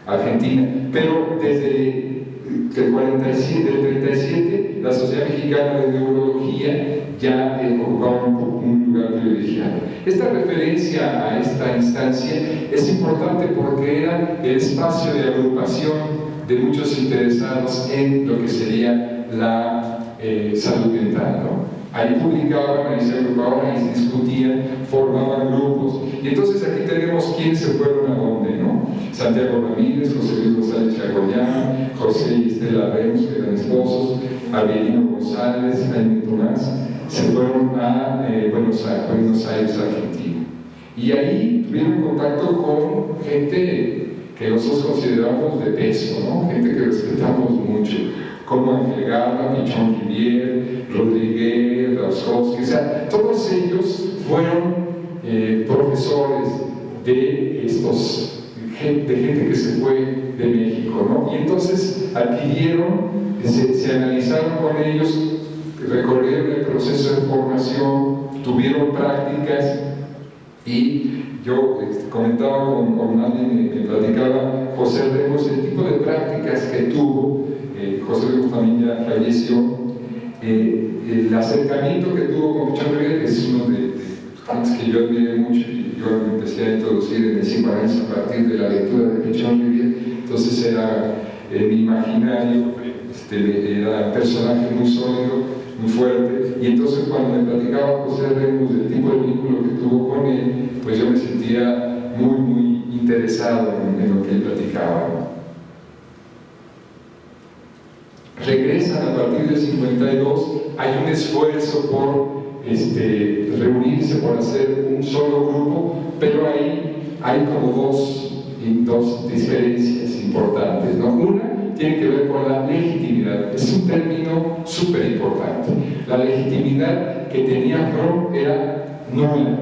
Argentina, pero desde el 37, la Sociedad Mexicana de Neurología ya ocupaba un lugar privilegiado. Esta referencia a esta instancia es importante porque era el espacio de agrupación de muchos interesados en lo que sería la salud mental, ¿no? Ahí publicaban, ahí se agrupaban, ahí se discutían, formaban grupos. Y entonces aquí tenemos quiénes se fueron a dónde, ¿no? Santiago Ramírez, José Luis González Chagoyán, José y Estela Remos, que eran esposos, Abelino González, Jaime Tomás, se fueron a Buenos Aires, Argentina. Y ahí tuvieron contacto con gente que nosotros consideramos de peso, ¿no? Gente que respetamos mucho, como Ángel Garra, Pichón Rivier, Rodríguez, Rauskowski, o sea, todos ellos fueron profesores de gente que se fue de México, ¿no? Y entonces adquirieron, se analizaron con ellos, recorrieron el proceso de formación, tuvieron prácticas, y yo comentaba con alguien que platicaba, José Remos, el tipo de prácticas que tuvo. José Remos también ya falleció. El acercamiento que tuvo con Pichón Rivier es uno de los que yo admiré mucho, y yo me empecé a introducir en el psicoanálisis a partir de la lectura de Pichón Rivier. Entonces era en mi imaginario, era un personaje muy sólido, muy fuerte, y entonces cuando me platicaba José Remos del tipo de vínculo que tuvo con él, pues yo me sentía muy, muy interesado en lo que él platicaba, ¿no? Regresan a partir del 52, hay un esfuerzo por reunirse, por hacer un solo grupo, pero ahí hay como dos diferencias importantes, ¿no? Una tiene que ver con la legitimidad, es un término súper importante. La legitimidad que tenía Fromm era nula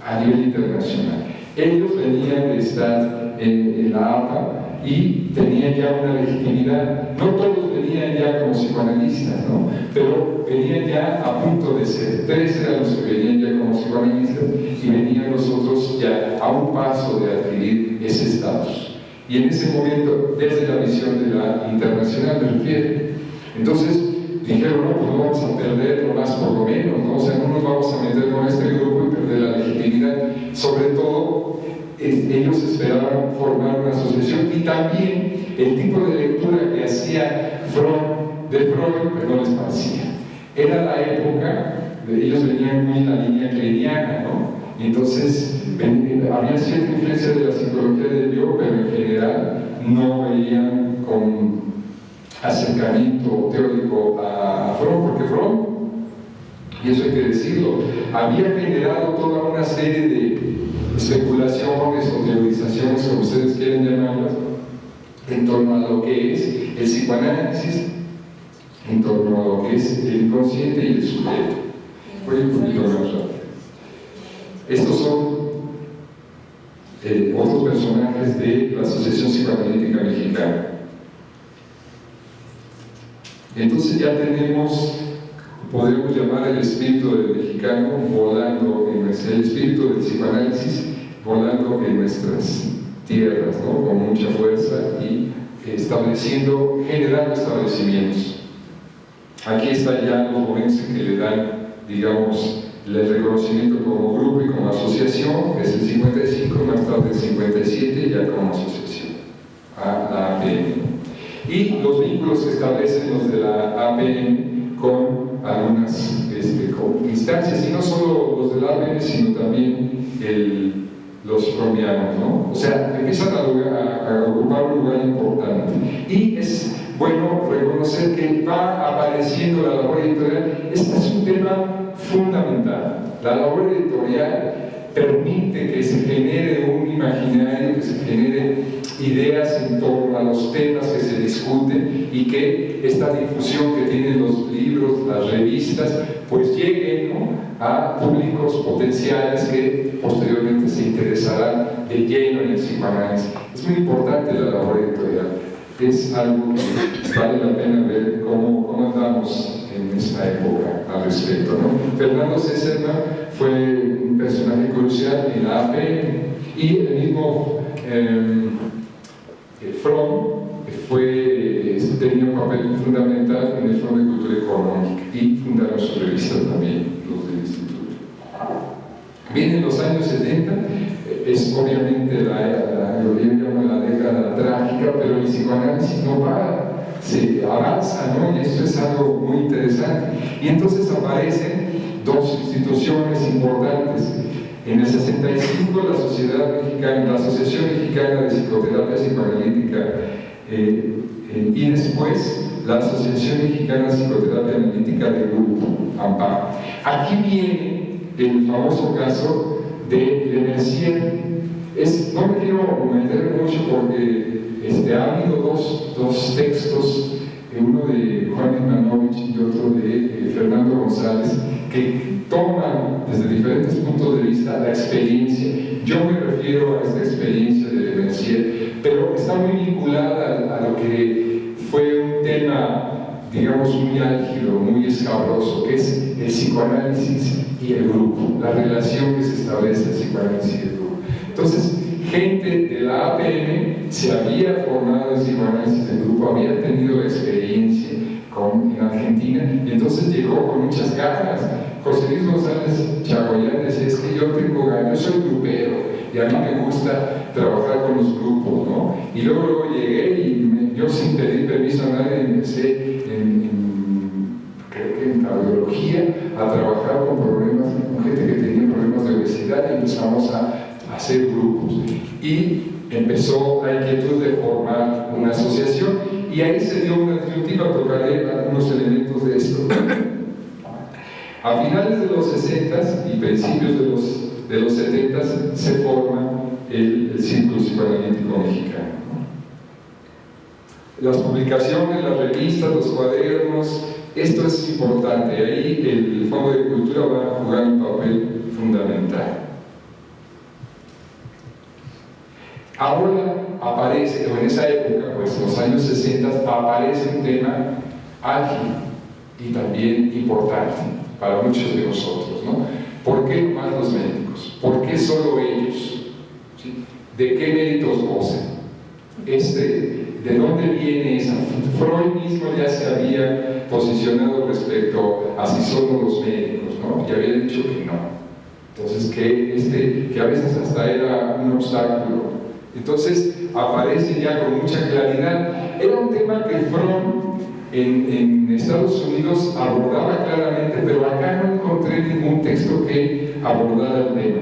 a nivel internacional. Ellos venían de estar en la APA y tenían ya una legitimidad. No todos venían ya como psicoanalistas, ¿no? Pero venían ya a punto de ser. 3 eran los que venían ya como psicoanalistas y venían los otros ya a un paso de adquirir ese estatus. Y en ese momento, desde la visión de la internacional me refiero. Entonces, dijeron, no, pues no vamos a perder lo más por lo menos, ¿no? O sea, no nos vamos a meter con este grupo y perder la legitimidad. Sobre todo, ellos esperaban formar una asociación, y también el tipo de lectura que hacía de Freud, pues no les parecía. Era la época, ellos venían muy en la línea kleiniana, ¿no? Y entonces había cierta influencia de la psicología del yo, pero en general no veían con acercamiento teórico a Freud, porque Freud, y eso hay que decirlo, había generado toda una serie de especulaciones o teorizaciones, como ustedes quieren llamarlas, en torno a lo que es el psicoanálisis, en torno a lo que es el inconsciente y el sujeto. Voy un poquito más rápido. Estos son otros personajes de la Asociación Psicoanalítica Mexicana. Entonces ya tenemos, podemos llamar el espíritu del mexicano volando, el espíritu del psicoanálisis volando en nuestras tierras, ¿no? Con mucha fuerza y generando establecimientos. Aquí están ya los momentos en que le dan, digamos, el reconocimiento como grupo y como asociación, es el 55, más tarde el 57, ya como asociación, a la APM. Y los vínculos que establecen los de la APM con algunas instancias, y no solo los de la APM, sino también los fromianos, ¿no? O sea, empiezan a ocupar un lugar importante. Y es bueno reconocer que va apareciendo la labor editorial. Este es un tema fundamental. La labor editorial permite que se genere un imaginario, que se genere ideas en torno a los temas que se discuten, y que esta difusión que tienen los libros, las revistas, pues llegue, ¿no?, a públicos potenciales que posteriormente se interesarán de lleno en el psicoanálisis. Es muy importante la labor editorial. Es algo que vale la pena ver cómo andamos en esta época al respecto, ¿no? Fernando César fue un personaje crucial en la APM, y el mismo Fromm tenía un papel fundamental en el Fondo de Cultura Económica, y fundaron su revista también, los del Instituto. Vienen los años 70, es obviamente lo que yo llamo la década trágica, pero el psicoanálisis no para, se avanza, ¿no? Y esto es algo muy interesante. Y entonces aparecen dos instituciones importantes. En el 65, la Asociación Mexicana de Psicoterapia Psicoanalítica, y después la Asociación Mexicana de Psicoterapia Analítica de Grupo, AMPAR. Aquí viene el famoso caso de Le Mercier. No me quiero meter mucho porque ha habido dos textos, uno de Juan Ivanovich y otro de Fernando González, que toman desde diferentes puntos de vista la experiencia. Yo me refiero a esta experiencia de Le Mercier, pero está muy vinculada a lo que fue un tema, digamos, muy álgido, muy escabroso, que es el psicoanálisis y el grupo, la relación que se establece entre el psicoanálisis y el grupo. Entonces, gente de la APM se había formado en psicoanálisis del grupo, había tenido experiencia en Argentina, y entonces llegó con muchas ganas. José Luis González Chagoyán decía: es que yo tengo ganas, yo soy grupero, y a mí me gusta trabajar con los grupos, ¿no? Y luego llegué y yo, sin pedir permiso a nadie, empecé creo que en cardiología, a trabajar con gente que tenía problemas de obesidad, y empezamos a hacer grupos. Y empezó la inquietud de formar una asociación, y ahí se dio una disyuntiva. Tocaré algunos elementos de esto. A finales de los 60s y principios de los 70s se forma el Círculo Psicoanalítico Mexicano. Las publicaciones, las revistas, los cuadernos, esto es importante. Ahí el Fondo de Cultura va a jugar un papel fundamental. Ahora aparece, o en esa época, pues en los años 60, aparece un tema álgido y también importante para muchos de nosotros, ¿no? ¿Por qué más los médicos? ¿Por qué solo ellos? ¿Sí? ¿De qué méritos gozan? De de dónde viene esa. Freud mismo ya se había posicionado respecto a si somos los médicos, ¿no? Y había dicho que no. Entonces, que a veces hasta era un obstáculo. Entonces, aparece ya con mucha claridad. Era un tema que Fromm en Estados Unidos abordaba claramente, pero acá no encontré ningún texto que abordara el tema.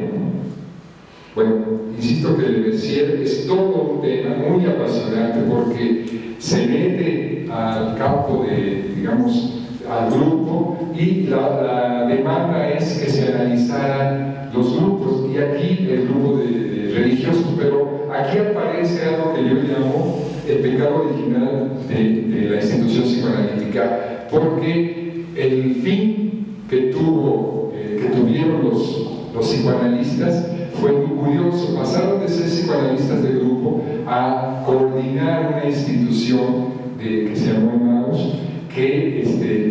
Bueno, insisto que Le Mercier es todo un tema muy apasionante porque se mete al campo de, digamos, al grupo, y la demanda es que se analizaran los grupos, y aquí el grupo de religiosos, pero aquí aparece algo que yo llamo el pecado original de la institución psicoanalítica, porque el fin que tuvieron los psicoanalistas fue muy curioso. Pasaron de ser psicoanalistas de grupo a coordinar una institución que se llamó Emmaus, que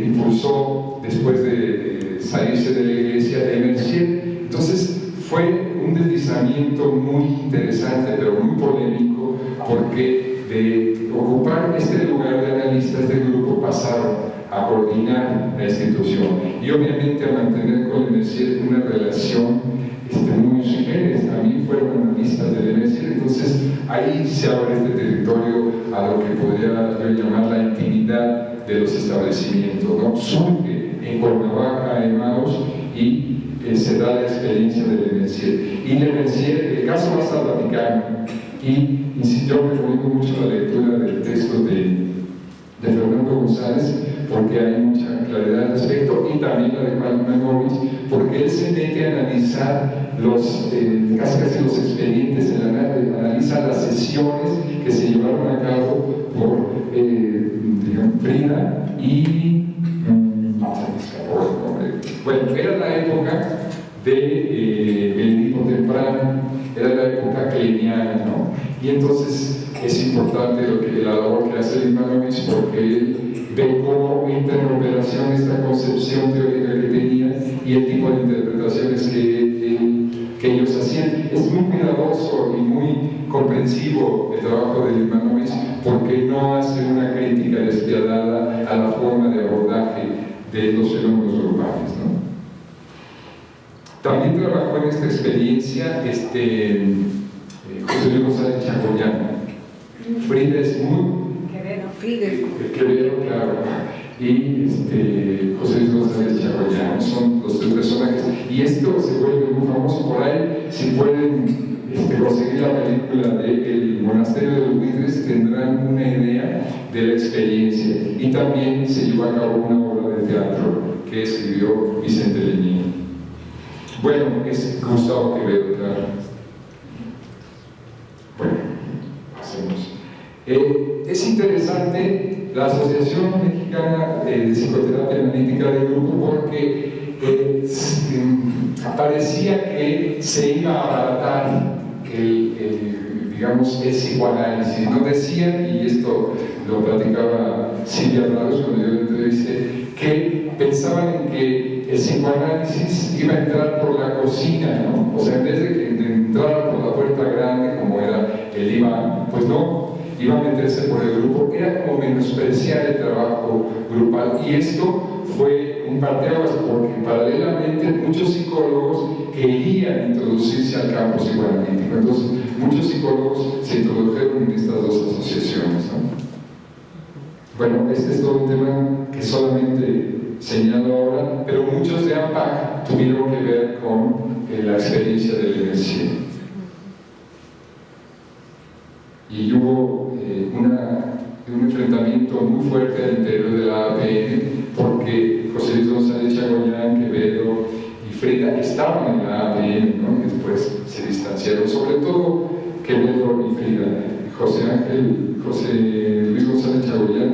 impulsó, después de salirse de la iglesia, de Mercier. Entonces fue un deslizamiento muy interesante, pero muy polémico, porque de ocupar este lugar de analistas de grupo pasaron a coordinar la institución y obviamente a mantener con Mercier una relación muy generis. A mí fueron analistas de Mercier, entonces ahí se abre este territorio a lo que podría yo llamar la intimidad de los establecimientos, ¿no? Surge en Cuernavaca, Emmaus, y se da la experiencia de Le Mercier. Y Le Mercier, el caso más al Vaticano, y yo recomiendo mucho la lectura del texto de Fernando González, porque hay mucha claridad al respecto, y también la de Manovich, porque él se mete a analizar casi los expedientes, analiza las sesiones que se llevaron a cabo por Frida y bueno, era la época de Benedicto Temprano, era la época cleniana, ¿no? Y entonces es importante la labor que hace Limanovich, porque él ve cómo entra en operación esta concepción teórica que tenía y el tipo de interpretaciones que ellos hacían. Es muy cuidadoso y muy comprensivo el trabajo de Limanovich, porque no hace una crítica despiadada a la forma de abordaje de los fenómenos grupales, ¿no? También trabajó en esta experiencia José Luis González Chagoyán, Frida Smoot, Quevedo, claro, y José Luis González Chagoyán, son los tres personajes, y esto se vuelve muy famoso. Por ahí, si pueden conseguir la película de El Monasterio de los Buitres, tendrán una idea de la experiencia. Y también se llevó a cabo una obra de teatro que escribió Vicente Leñini. Bueno, es Gustavo Quevedo, claro. Bueno, hacemos. Es interesante la Asociación Mexicana de Psicoterapia Analítica de Grupo, porque parecía que se iba a abaratar digamos, el psicoanálisis. No decían, y esto lo platicaba Silvia Prados cuando yo le entrevisté, que pensaban en que el psicoanálisis iba a entrar por la cocina, ¿no? O sea, en vez de entrar por la puerta grande, como era el diván, pues no, iba a meterse por el grupo. Era como menospreciar el trabajo grupal, y esto fue un parteaguas, porque paralelamente muchos psicólogos querían introducirse al campo psicoanalítico. Entonces, muchos psicólogos se introdujeron en estas dos asociaciones, ¿no? Bueno, este es todo un tema que solamente señalo ahora, pero muchos de AMPAC tuvieron que ver con la experiencia de Le Mercier. Y hubo un enfrentamiento muy fuerte al interior de la APN, porque José Luis González Chagoyán, Quevedo y Frida estaban en la APN, ¿no? Y después se distanciaron, sobre todo Quevedo y Frida. José Luis González Chagoyán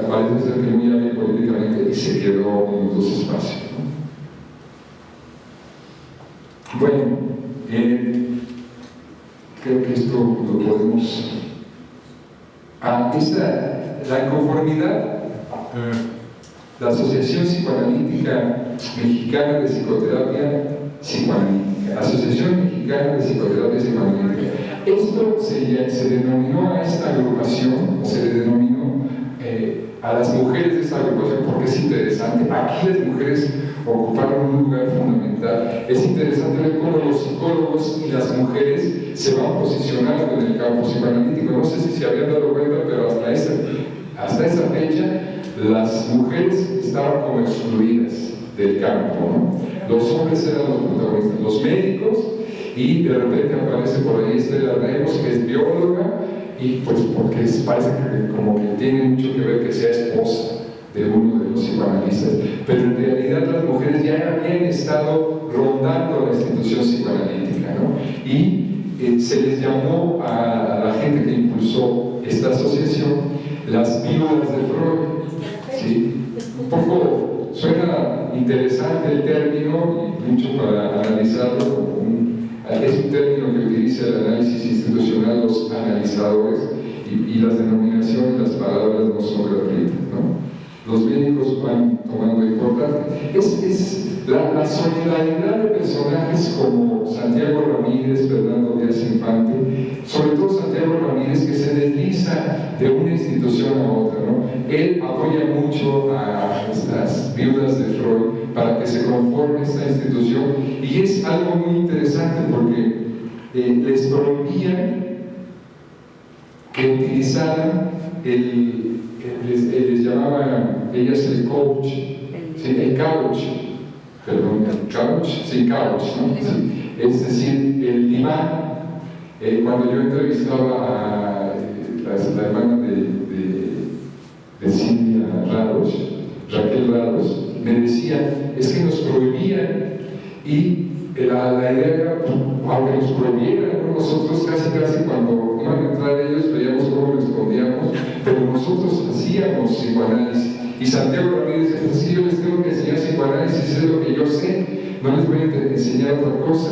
parece ser que muy hábil políticamente y se quedó en los dos espacios, ¿no? Bueno, creo que esto lo podemos... la inconformidad, la Asociación Psicoanalítica Mexicana de Psicoterapia Psicoanalítica, Asociación Mexicana de Psicoterapia Psicoanalítica, Esto se denominó a esta agrupación, se le denominó a las mujeres de esta agrupación porque es interesante. Aquí las mujeres ocuparon un lugar fundamental. Es interesante ver cómo los psicólogos y las mujeres se van posicionando en el campo psicoanalítico. No sé si se habían dado cuenta, pero hasta esa fecha las mujeres estaban como excluidas del campo, ¿no? Los hombres eran los protagonistas, los médicos, y de repente aparece por ahí Estela Remos, que es bióloga, y pues porque parece que como que tiene mucho que ver que sea esposa de uno de los psicoanalistas, pero en realidad las mujeres ya habían estado rondando la institución psicoanalítica, ¿no? Y se les llamó a la gente que impulsó esta asociación las viudas de Freud. ¿Sí? Un poco suena interesante el término y mucho para analizarlo. Es un término que utiliza el análisis institucional los analizadores y las denominaciones, las palabras no son gratuitas, ¿no? Los médicos van tomando importancia. Es la solidaridad de personajes como Santiago Ramírez, Fernando Díaz Infante, sobre todo Santiago Ramírez, que se desliza de una institución a otra, ¿no? Él apoya mucho a estas viudas de Freud para que se conforme esta institución, y es algo muy interesante porque les prohibían que utilizaran les llamaban ellas el couch, ¿sí? El couch, perdón, el couch, sí, couch, ¿no? Sí. Es decir, el diván. Cuando yo entrevistaba a la hermana de Silvia Rados, Raquel Rados, me decía, es que nos prohibían, y la idea era, aunque nos prohibieran, nosotros casi cuando iban a entrar ellos veíamos cómo respondíamos, pero nosotros hacíamos psicoanálisis. Y Santiago Ramírez decía, sí, yo les tengo que enseñar psicoanálisis, es lo que yo sé, no les voy a enseñar otra cosa.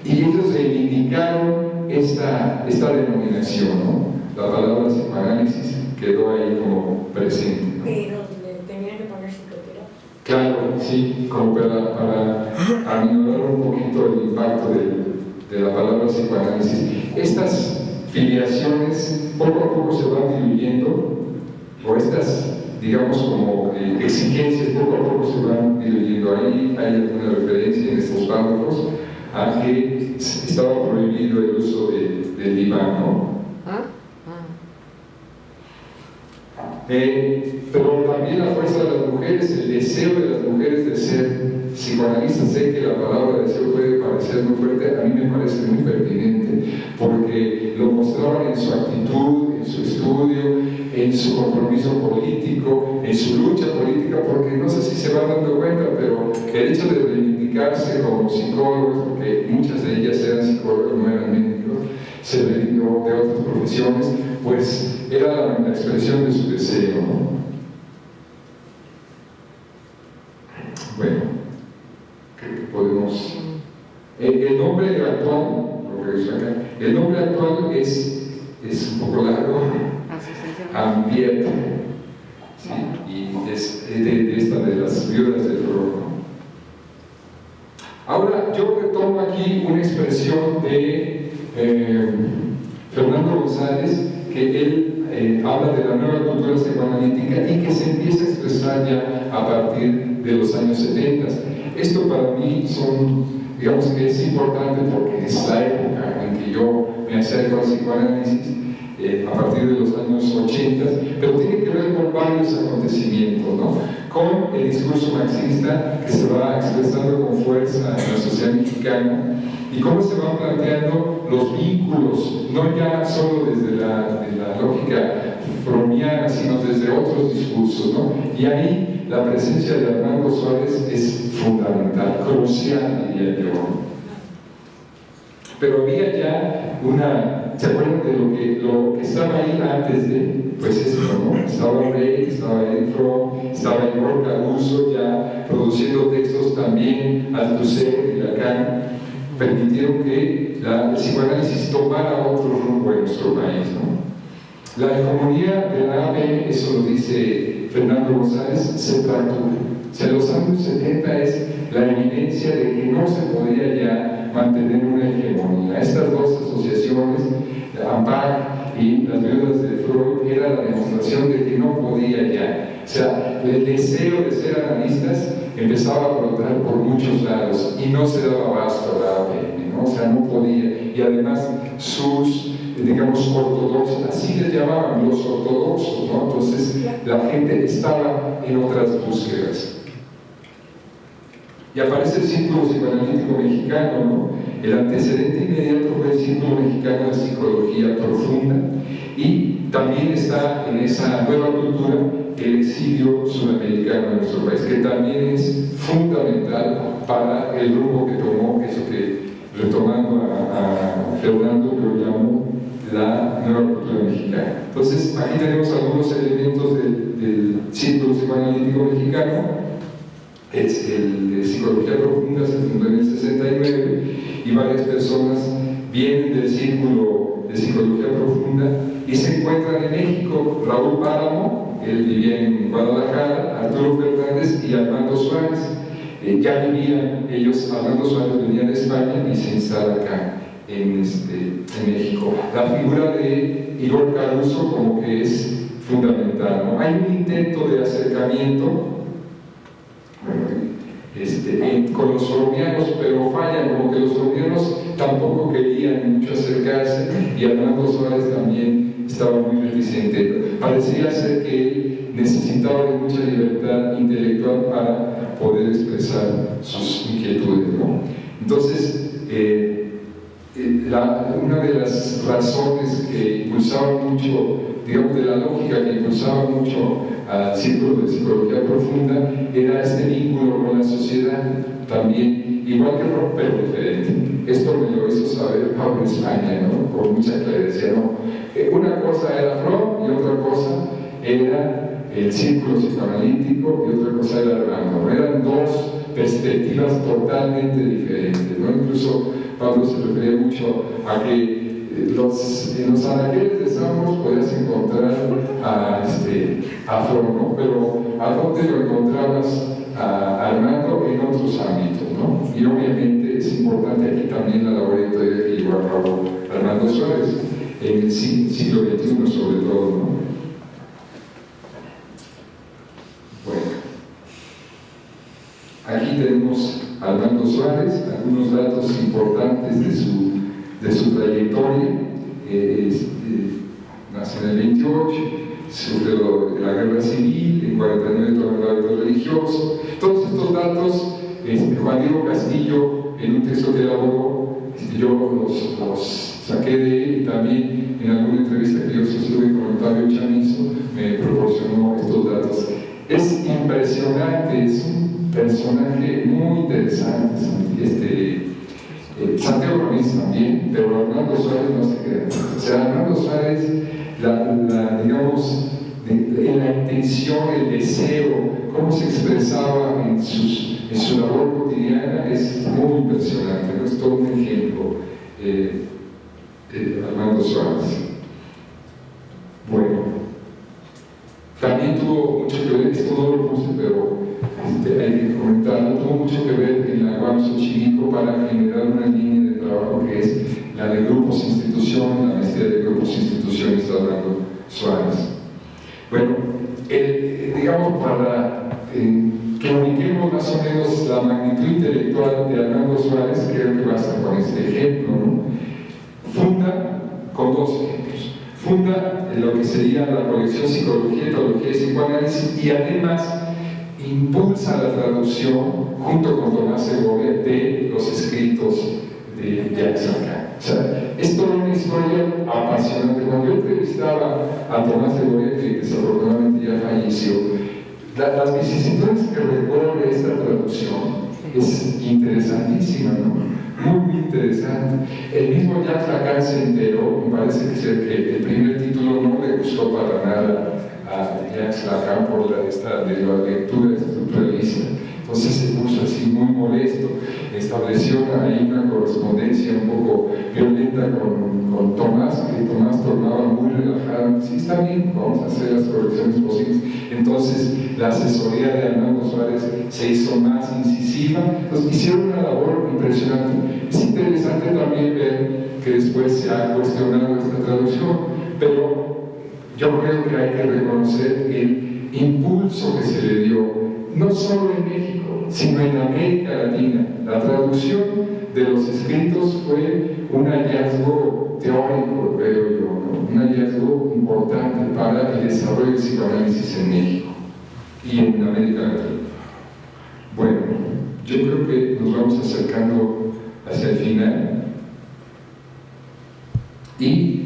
Y ellos reivindicaron esta denominación, ¿no? La palabra psicoanálisis quedó ahí como presente, ¿no? Pero le tenían que poner psicoterapia. Claro, sí, como para aminorar un poquito el impacto de la palabra psicoanálisis. Estas filiaciones poco a poco se van diluyendo, o estas, digamos, como exigencias poco a poco se van diluyendo. Ahí hay alguna referencia en estos párrafos a que estaba prohibido el uso del diván, ¿no? Pero también la fuerza de las mujeres, el deseo de las mujeres de ser psicoanalistas. Sé que la palabra deseo puede parecer muy fuerte, a mí me parece muy pertinente, porque lo mostraban en su actitud, en su estudio, en su compromiso político, en su lucha política, porque no sé si se van dando cuenta, pero el hecho de reivindicarse como psicólogos, porque muchas de ellas eran psicólogos, no eran médicos, se reivindicó de otras profesiones, pues era la expresión de su deseo, ¿no? Bueno, ¿qué podemos? El nombre actual, el nombre actual es un poco largo, Ampiet, ¿sí? Y es de esta de las viudas de Freud. Ahora, yo retomo aquí una expresión de Fernando González, que él habla de la nueva cultura psicoanalítica y que se empieza a expresar ya a partir de los años 70. Esto para mí digamos que es importante porque es la época en que yo me acerco al psicoanálisis, a partir de los años 80, pero tiene que ver con varios acontecimientos, ¿no? Con el discurso marxista que se va expresando con fuerza en la sociedad mexicana, y cómo se van planteando los vínculos, no ya solo desde la lógica freudiana, sino desde otros discursos, ¿no? Y ahí la presencia de Armando Suárez es fundamental, crucial, diría yo. Pero había ya ¿se acuerdan de lo que estaba ahí antes de? Pues esto, ¿no? Estaba Rey, estaba Freud, estaba Igor Caruso ya produciendo textos también, Althusser y Lacan, permitieron que el psicoanálisis tomara otro rumbo en nuestro país, ¿no? La hegemonía de la APN, eso lo dice Fernando González, se fractura. En los años 70 es la evidencia de que no se podía ya mantener una hegemonía. Estas dos asociaciones la demostración de que no podía ya. O sea, el deseo de ser analistas empezaba a brotar por muchos lados y no se daba abasto a la APN, ¿no? O sea, no podía. Y además sus, digamos, ortodoxos, así les llamaban, los ortodoxos, ¿no? Entonces la gente estaba en otras búsquedas. Y aparece el Círculo Psicoanalítico Mexicano, ¿no? El antecedente inmediato fue el Círculo Mexicano de Psicología Profunda, y también está en esa nueva cultura el exilio sudamericano de nuestro país, que también es fundamental para el rumbo que tomó, eso que, retomando a Fernando, que lo llamó la nueva cultura mexicana. Entonces, aquí tenemos algunos elementos del Círculo Psicoanalítico Mexicano. Es el de Psicología Profunda, se fundó en el 69, y varias personas vienen del Círculo de Psicología Profunda y se encuentran en México. Raúl Páramo, él vivía en Guadalajara, Arturo Fernández y Armando Suárez. Ya vivían ellos, Armando Suárez venía de España y se instala acá en México. La figura de Igor Caruso como que es fundamental, ¿no? Hay un intento de acercamiento con los colombianos, pero fallan, como que los colombianos tampoco querían mucho acercarse, y Armando Suárez también estaba muy reticente. Parecía ser que él necesitaba de mucha libertad intelectual para poder expresar sus inquietudes, ¿no? Entonces, una de las razones que impulsaba mucho, digamos, de la lógica que impulsaba mucho al Círculo de Psicología Profunda era este vínculo con la sociedad también, igual que Freud, pero diferente. Esto me lo hizo saber Pablo España, ¿no? Con mucha claridad, ¿no? Una cosa era Freud y otra cosa era el Círculo Psicoanalítico y otra cosa era Armando, ¿no? Eran dos perspectivas totalmente diferentes, ¿no? Incluso Pablo se refería mucho a que en los anaqueles de Samos podías encontrar a Freud, ¿no? Pero ¿a dónde lo encontrabas a Armando? En otros ámbitos, ¿no? Y obviamente es importante aquí también la labor editorial que llevó a cabo Armando Suárez en el siglo XXI sobre todo, ¿no? Bueno, aquí tenemos a Armando Suárez, algunos datos importantes de su trayectoria. Nació en el 28, sufrió la guerra civil, en 49 tomó el hábito religioso. Todos estos datos, Juan Diego Castillo, en un texto que elaboró, yo los saqué de él, y también en alguna entrevista que yo sostuve con Octavio Chamizo me proporcionó estos datos. Es impresionante, es un personaje muy interesante, Santiago Ramírez también, pero Armando Suárez no se queda. O sea, Armando Suárez, digamos, en la intención, el deseo, cómo se expresaba en su labor cotidiana, es muy impresionante, ¿no? Es todo un ejemplo, Armando Suárez. Bueno, también tuvo mucho que ver, esto no lo puse, pero hay que comentarlo, tuvo mucho que ver en la UAM Xochimilco para generar una línea de trabajo que es la de grupos e instituciones, la maestría de grupos e instituciones de Armando Suárez. Bueno, digamos, para que ubiquemos más o menos la magnitud intelectual de Armando Suárez, creo que basta con este ejemplo, ¿no? Funda con dos ejemplos. Funda lo que sería la colección Psicología, Etología y Psicoanálisis, y además impulsa la traducción junto con Tomás Segovia de los escritos de Jacques Lacan. O sea, es toda una historia apasionante. Cuando yo entrevistaba a Tomás Segovia, que desafortunadamente ya falleció, las vicisitudes que recorre esta traducción es interesantísima, ¿no? Muy interesante. El mismo Jacques Lacan se enteró, me parece que el primer título no le gustó para nada a Jacques Lacan por la lectura estructuralista. Entonces se puso así muy molesto, estableció ahí una correspondencia un poco violenta con Tomás, que Tomás tornaba muy relajado. Sí, está bien, vamos a hacer las correcciones posibles. Entonces la asesoría de Armando Suárez se hizo más incisiva. Entonces hicieron una labor impresionante. Es interesante también ver que después se ha cuestionado esta traducción, pero yo creo que hay que reconocer el impulso que se le dio, no solo en México, sino en América Latina. La traducción de los escritos fue un hallazgo teórico, creo yo, ¿no? Un hallazgo importante para el desarrollo del psicoanálisis en México y en América Latina. Bueno, yo creo que nos vamos acercando hacia el final. Y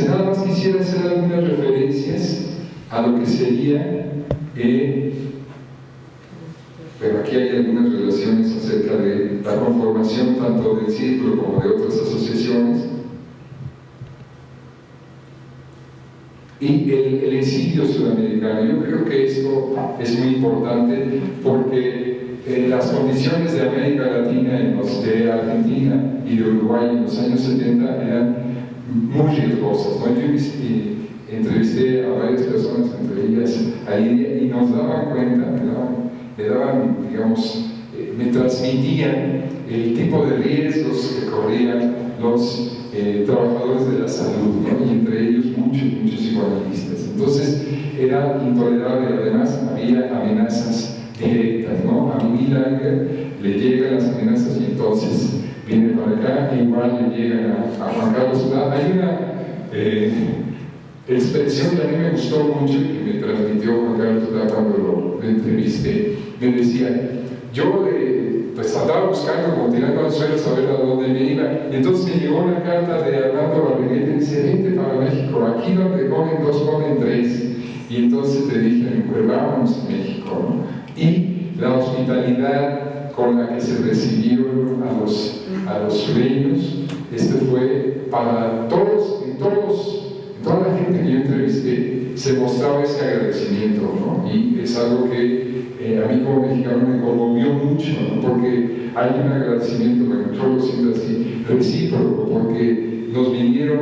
nada más quisiera hacer algunas referencias a lo que sería, pero aquí hay algunas relaciones acerca de la conformación tanto del círculo como de otras asociaciones. Y el exilio sudamericano, yo creo que esto es muy importante porque las condiciones de América Latina, de Argentina y de Uruguay en los años 70 eran muy riesgosas, ¿no? Yo entrevisté a varias personas, entre ellas a Lidia, y nos daban cuenta, me daban, digamos, me transmitían el tipo de riesgos que corrían los trabajadores de la salud, ¿no? Y entre ellos muchos psicoanalistas. Entonces era intolerable, además había amenazas directas, ¿no? A Miguel Ángel le llegan las amenazas y entonces viene para acá, e igual le llegan a Juan Carlos Solá. Hay una expresión que a mí me gustó mucho y que me transmitió Juan Carlos Solá cuando lo entrevisté. Me decía, yo pues andaba buscando, como tirando al suelo, saber a dónde me iba, y entonces me llegó una carta de Armando Barreguete y dice, vente para México, aquí donde comen dos, comen tres. Y entonces le dije, pues vámonos a México, ¿no? Y la hospitalidad con la que se recibieron a los sureños, fue para todos, en toda la gente que yo entrevisté, se mostraba ese agradecimiento, ¿no? Y es algo que a mí como mexicano me conmovió mucho, ¿no? Porque hay un agradecimiento, bueno, yo lo siento así, recíproco, porque nos vinieron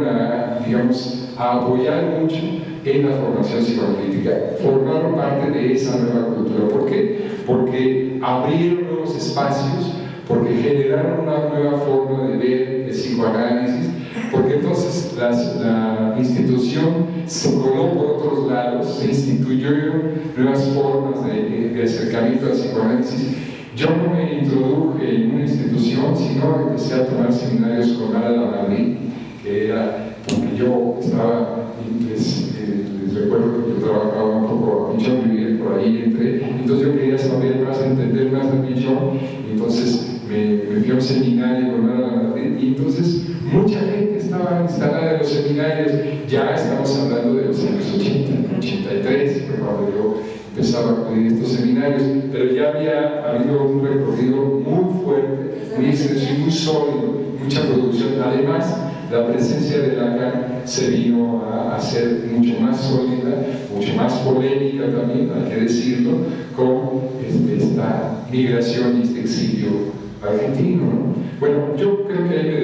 digamos, a apoyar mucho en la formación psicoanalítica, formaron parte de esa nueva cultura. ¿Por qué? Porque abrieron nuevos espacios, porque generaron una nueva forma de ver el psicoanálisis, porque entonces la institución se coló por otros lados, se instituyeron nuevas formas de acercamiento al psicoanálisis. Yo no me introduje en una institución, sino empecé a tomar seminarios con Ana Lamadrid, que era porque yo estaba, les recuerdo que yo trabajaba un poco a Pichón, vivía por ahí, entonces yo quería saber más, entender más de Pichón, y entonces me fui a un seminario con Ana Lamadrid, y entonces mucha gente estaba instalada en los seminarios. Ya estamos hablando de los años 80, 83, fue cuando yo empezaba a acudir a estos seminarios, pero ya había habido un recorrido muy fuerte, muy extenso y muy sólido, mucha producción. Además, la presencia de Lacan se vino a hacer mucho más sólida, mucho más polémica también, hay que decirlo, con esta migración y este exilio argentino, ¿no? Bueno, yo creo que ahí me